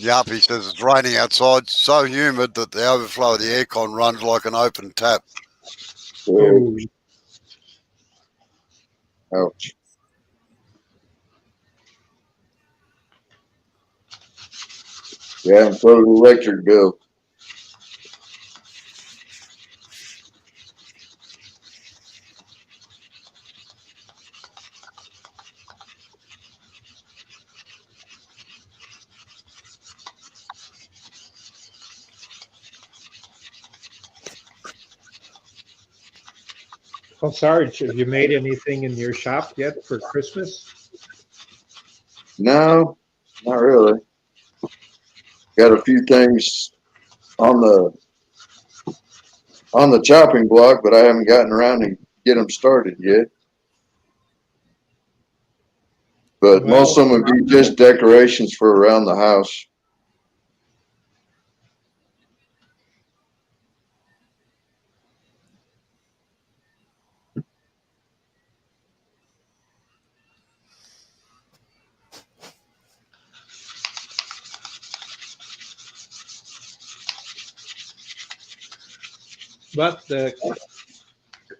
B: Yup, he says it's raining outside, so humid that the overflow of the aircon runs like an open tap.
D: Oh,
C: Oh,
D: ouch. Yeah, and so the electric bill.
C: well, Sarge, have you made anything in your shop yet for Christmas?
D: No, not really. Got a few things on the chopping block, but I haven't gotten around to get them started yet. But
C: Well,
D: most of them would be just decorations for around the house.
C: but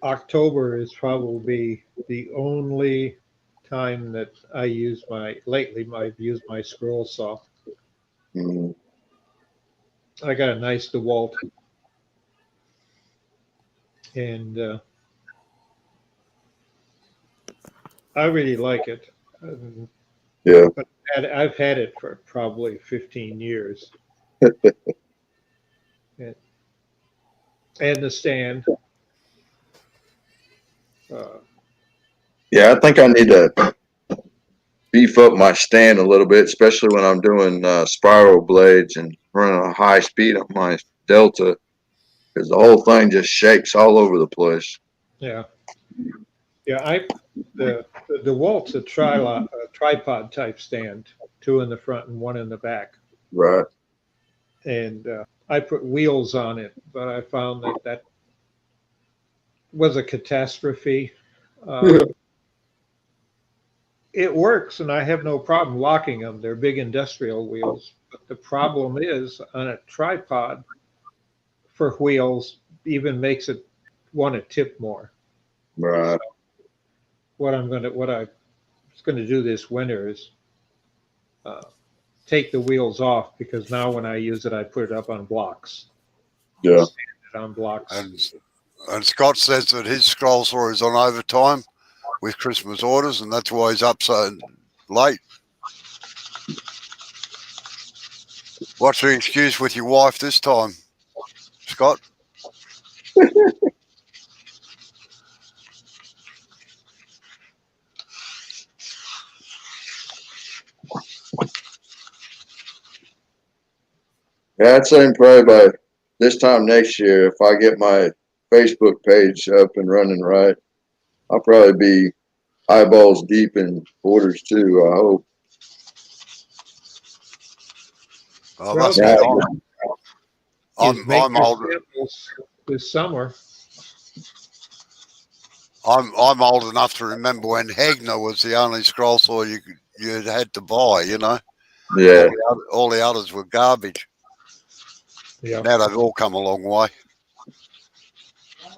C: October is probably the only time that I've used my scroll saw.
D: Mm,
C: I got a nice DeWalt, and I really like it.
D: yeah.
C: But I've had it for probably 15 years. And the stand.
D: Yeah, I think I need to beef up my stand a little bit, especially when I'm doing spiral blades and running a high speed on my Delta, because the whole thing just shakes all over the place.
C: Yeah. Yeah, the DeWalt's a tripod type stand, two in the front and one in the back.
D: Right.
C: And I put wheels on it, but I found that was a catastrophe. It works, and I have no problem locking them. They're big industrial wheels. But the problem is on a tripod for wheels even makes it want to tip more.
D: Right.
C: What I was going to do this winter is take the wheels off, because now when I use it, I put it up on blocks.
D: Yeah.
C: Stand it on blocks.
B: And Scott says that his scroll saw is on overtime with Christmas orders, and that's why he's up so late. What's the excuse with your wife this time, Scott?
D: Yeah, I'd say probably by this time next year, if I get my Facebook page up and running right, I'll probably be eyeballs deep in orders too, I hope.
B: Oh,
C: Well,
B: must be
D: Yeah.
B: on. I'm old.
C: This summer.
B: I'm old enough to remember when Hegner was the only scroll saw you had to buy. You know,
D: Yeah.
B: all the others were garbage.
C: Yeah.
B: Now they've all come a long way.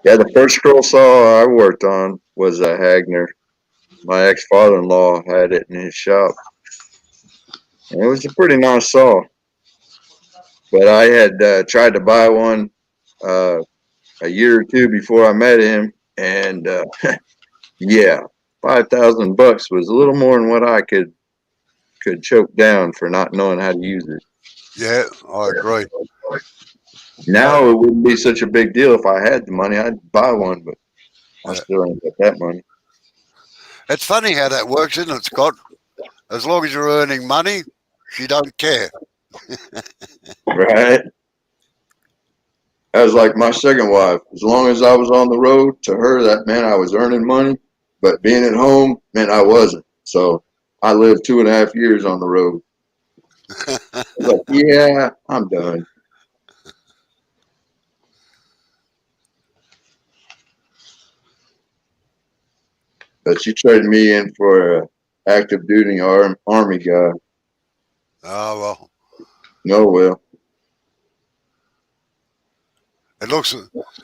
D: Yeah, the first scroll saw I worked on was a Hagner. My ex-father-in-law had it in his shop. And it was a pretty nice saw. But I had tried to buy one a year or two before I met him, and yeah, $5,000 was a little more than what I could choke down for not knowing how to use it.
B: Yeah, I agree.
D: Now it wouldn't be such a big deal if I had the money. I'd buy one, but I still ain't got that money.
B: It's funny how that works, isn't it, Scott? As long as you're earning money, she don't care.
D: Right? That was like my second wife. As long as I was on the road, to her, that meant I was earning money. But being at home meant I wasn't. So I lived 2.5 years on the road. I was like, yeah, I'm done. But she traded me in for an active duty army guy.
B: Oh, well.
D: No, well.
B: It looks,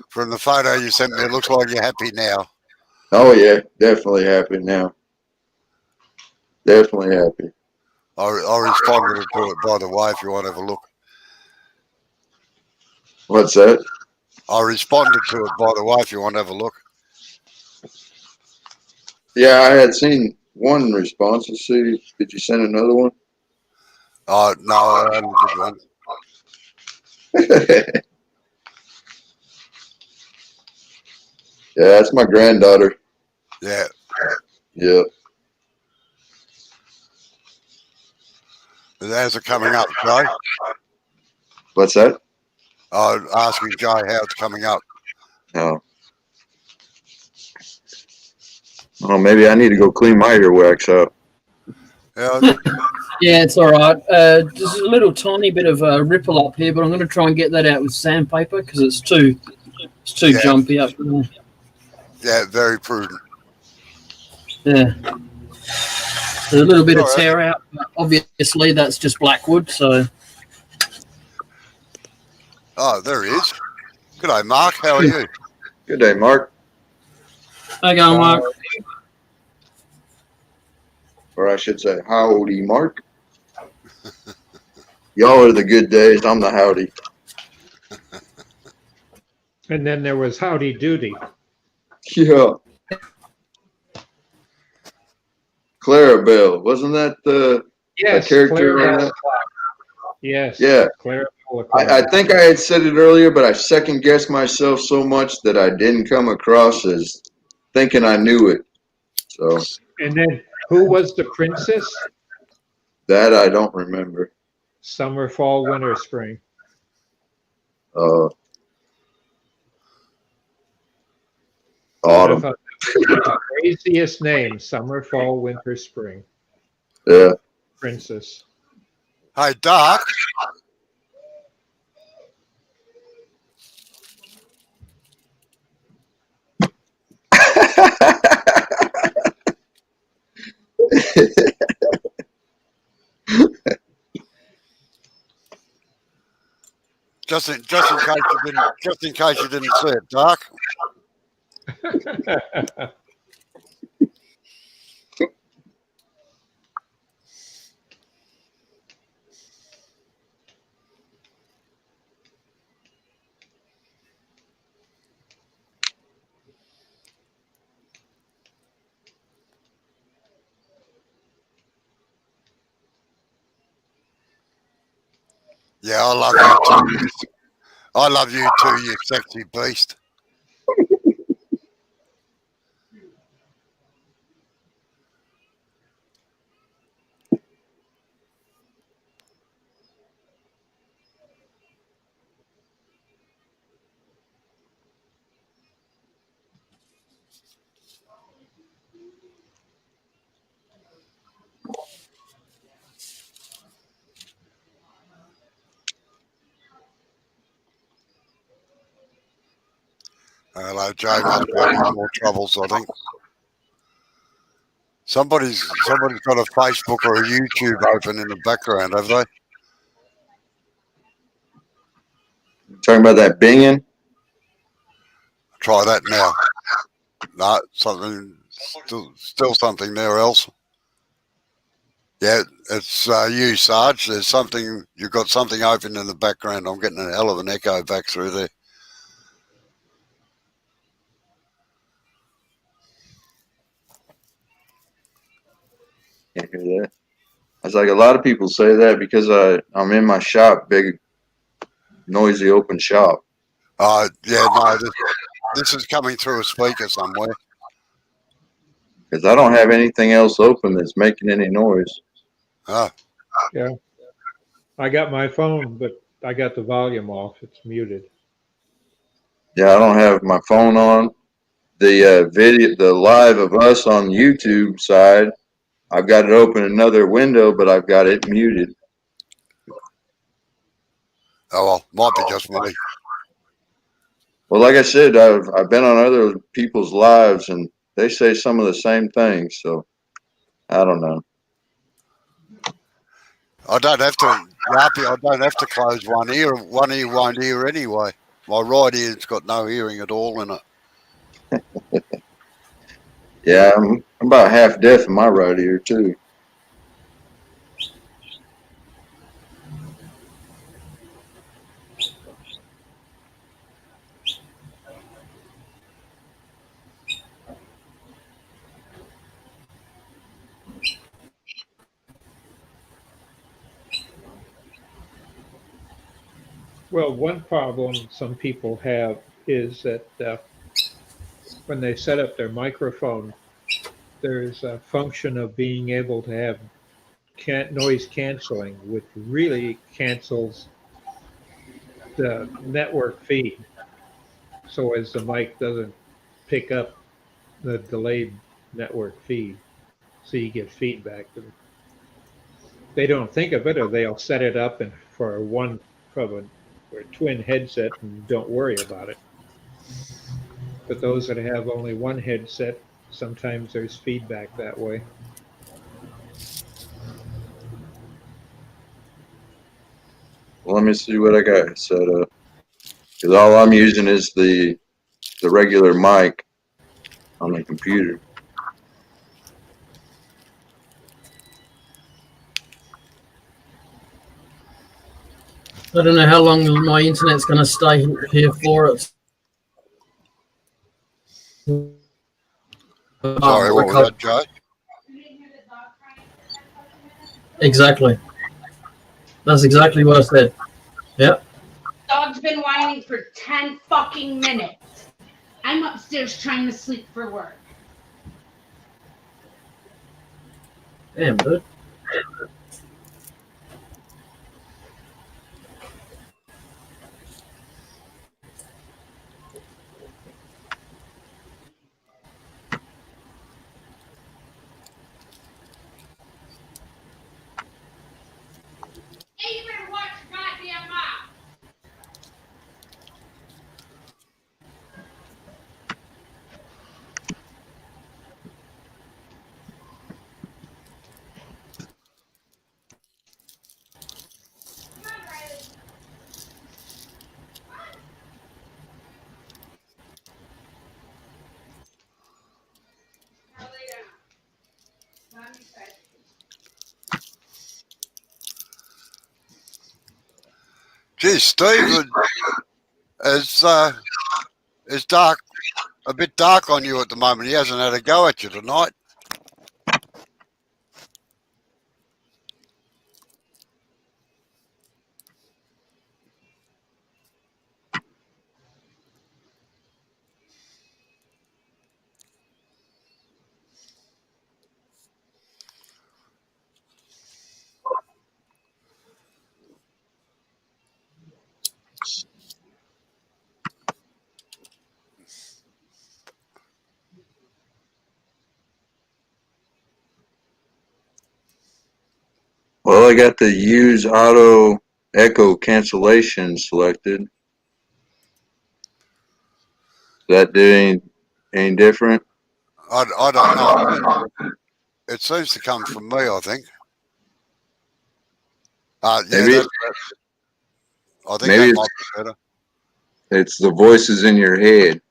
B: from the photo you sent me, it looks like you're happy now.
D: Oh, yeah, definitely happy now. Definitely happy.
B: I responded to it, by the way, if you want to have a look.
D: What's that?
B: I responded to it, by the way, if you want to have a look.
D: Yeah, I had seen one response. Let's see. Did you send another one?
B: Oh, no, I only did one.
D: Yeah, that's my granddaughter.
B: Yeah.
D: Yeah.
B: How's it coming up, Joe?
D: What's that?
B: I was asking Joe how it's coming up.
D: Oh. Oh, maybe I need to go clean my earwax up.
B: Yeah,
A: Yeah, it's all right. Just a little tiny bit of a ripple up here, but I'm going to try and get that out with sandpaper because it's too
B: Yeah.
A: jumpy up there.
B: yeah, very prudent.
A: Yeah. There's a little bit of
B: All right.
A: tear out. But obviously, that's just black wood. So,
B: Oh, there he is. G'day, Mark. How are you?
D: Good day, Mark.
A: okay, Mark.
D: Or I should say, howdy, Mark. Y'all are the good days. I'm the howdy.
C: And then there was Howdy Doody.
D: Yeah. Clarabelle. Wasn't that the
C: Yes,
D: character on
C: Clarabelle
D: that?
C: Clark. Yes.
D: Yeah.
C: Clarabelle
D: I
C: Clark.
D: think I had said it earlier, but I second guessed myself so much that I didn't come across as thinking I knew it. So
C: And then who was the princess?
D: that I don't remember.
C: Summer, fall, winter, spring.
D: Autumn.
C: I thought that Craziest name: summer, fall, winter, spring.
D: Yeah.
C: Princess.
B: Hey, Doc. Just in case you didn't see it, Doc. Yeah, I love you too. I love you too, you sexy beast. Hello, Joe must be having more troubles, I think. Somebody's got a Facebook or a YouTube open in the background, have they?
D: Talking about that binging?
B: Try that now. No, something still something there else. Yeah, it's you, Sarge. There's something, you've got something open in the background. I'm getting a hell of an echo back through there.
D: Can't hear that. I was like, a lot of people say that because I'm in my shop, big, noisy open shop.
B: Yeah, no, this is coming through a speaker somewhere.
D: Because I don't have anything else open that's making any noise.
B: Ah,
C: Yeah. I got my phone, but I got the volume off. It's muted.
D: Yeah, I don't have my phone on. The video, the live of us on YouTube side, I've got it open another window, but I've got it muted.
B: oh well, might be just me.
D: Well, like I said, I've been on other people's lives, and they say some of the same things. So I don't know.
B: I don't have to, Yappy, I don't have to close one ear. One ear won't hear anyway. My right ear's got no hearing at all in it.
D: Yeah, I'm about half deaf in my right ear too.
C: Well, one problem some people have is that when they set up their microphone, there's a function of being able to have noise canceling, which really cancels the network feed. So as the mic doesn't pick up the delayed network feed, so you get feedback. They don't think of it, or they'll set it up and for a twin headset and don't worry about it. But those that have only one headset, sometimes there's feedback that way.
D: Well, let me see what I got set up. Because all I'm using is the regular mic on the computer.
A: I don't know how long my internet's going to stay here for. It's
B: Sorry, what was that, Joe?
A: Exactly. That's exactly what I said. Yep.
E: Dog's been whining for 10 fucking minutes. I'm upstairs trying to sleep for work.
A: Damn, dude.
B: Geez, Steve is dark, a bit dark on you at the moment. He hasn't had a go at you tonight.
D: Well, I got the use auto echo cancellation selected. Does that do any different?
B: I don't know. It seems to come from me, I think. Yeah,
D: Maybe,
B: I think
D: maybe
B: that might be better.
D: it's the voices in your head.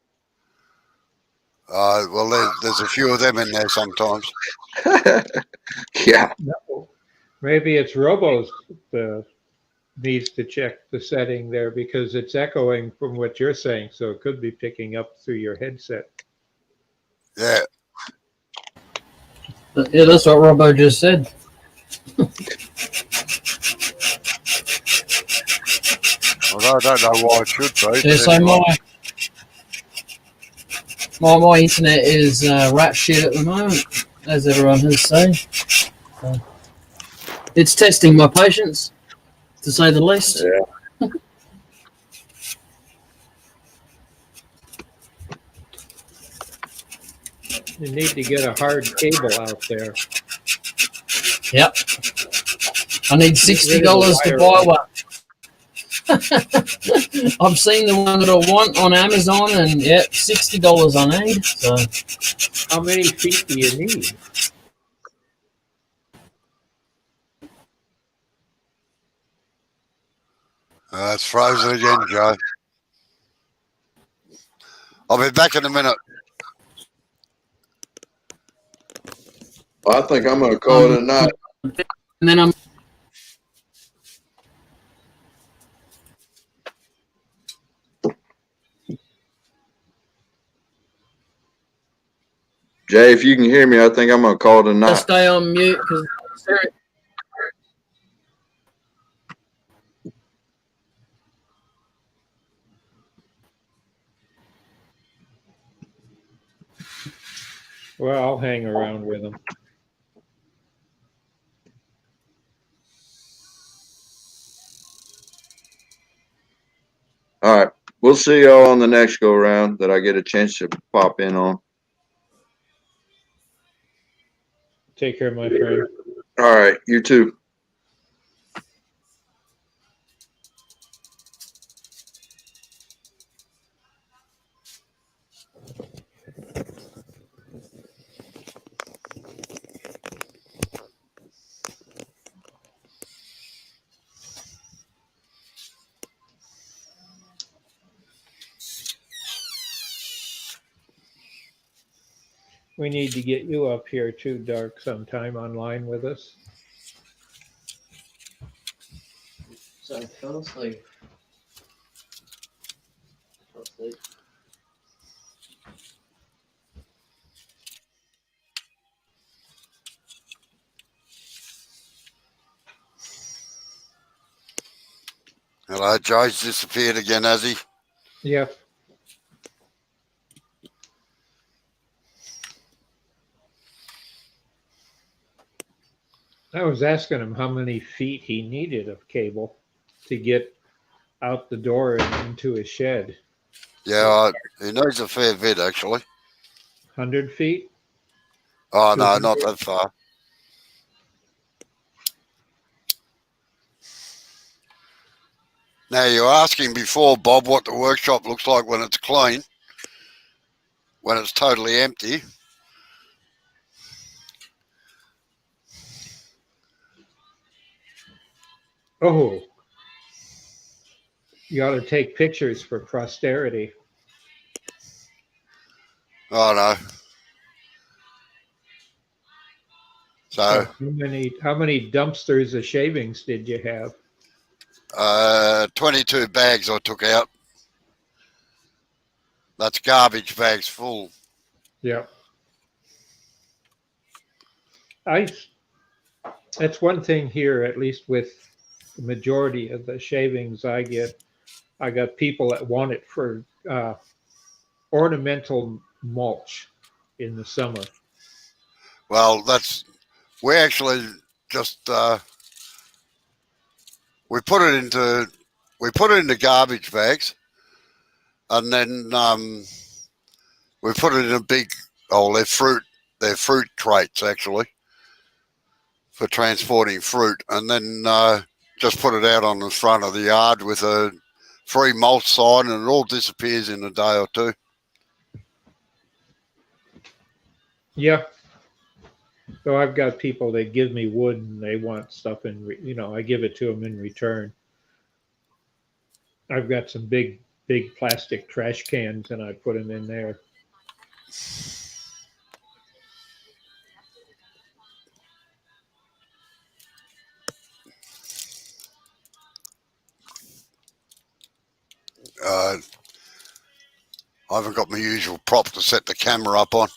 B: Well, there's a few of them in there sometimes.
D: Yeah.
C: No, maybe it's Robo's needs to check the setting there because it's echoing from what you're saying, so it could be picking up through your headset.
B: Yeah.
A: Yeah, that's what Robbo just said.
B: Although I don't know why it should be.
A: Yeah,
B: But
A: so
B: anyway.
A: my internet is rat shit at the moment, as everyone has seen. So it's testing my patience, to say the least.
D: Yeah.
C: You need to get a hard cable out there.
A: Yep. I need $60 to buy one. I've seen the one that I want on Amazon, and yep, $60 I need. So
C: how many feet do you need?
B: It's frozen again, Joe. I'll be back in a minute.
D: Well, I think I'm going to call it a night.
A: And then I'm.
D: Jay, if you can hear me, I think I'm going to call it a night.
A: Stay on mute because
C: Well, I'll hang around with them.
D: All right. We'll see y'all on the next go round that I get a chance to pop in on.
C: Take care, my friend.
D: All right. You too.
C: We need to get you up here too, Dark, sometime online with us.
A: So I fell asleep.
B: Hello, Joe's disappeared again, has he?
C: Yep. I was asking him how many feet he needed of cable to get out the door and into his shed.
B: Yeah, he needs a fair bit, actually.
C: 100 feet?
B: Oh, no, not that far. Now, you were asking before, Bob, what the workshop looks like when it's clean, when it's totally empty.
C: Oh, you ought to take pictures for posterity.
B: Oh, no. So,
C: How many dumpsters of shavings did you have?
B: 22 bags I took out. That's garbage bags full.
C: Yeah. That's one thing here, at least with the majority of the shavings I get. I got people that want it for ornamental mulch in the summer.
B: Well, we actually just we put it into garbage bags, and then we put it in a big they're fruit crates actually for transporting fruit, and then just put it out on the front of the yard with a free mulch sign, and it all disappears in a day or two.
C: Yeah. So I've got people that give me wood and they want stuff I give it to them in return. I've got some big plastic trash cans and I put them in there.
B: I haven't got my usual prop to set the camera up on.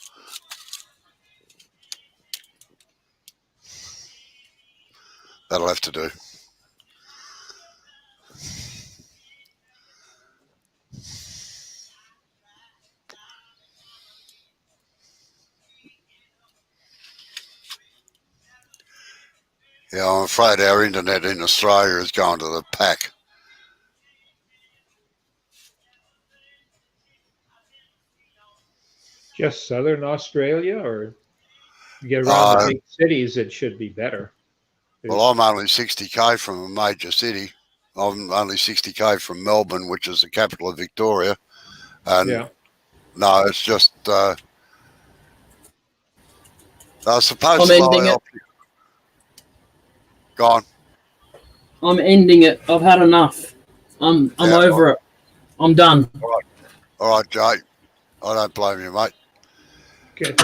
B: That'll have to do. Yeah, I'm afraid our internet in Australia is going to the pack.
C: Just southern Australia, or you get around the big cities, it should be better.
B: Well, I'm only 60k from a major city. I'm only 60k from Melbourne, which is the capital of Victoria. And
C: yeah.
B: No, it's just I suppose
A: I'm ending it.
B: Go on.
A: I'm ending it. I've had enough. I'm over it. I'm done.
B: All right, Jay. I don't blame you, mate. Okay.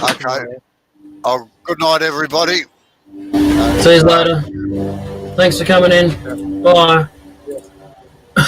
B: Oh, good night, everybody.
A: See you later. Thanks for coming in. Bye.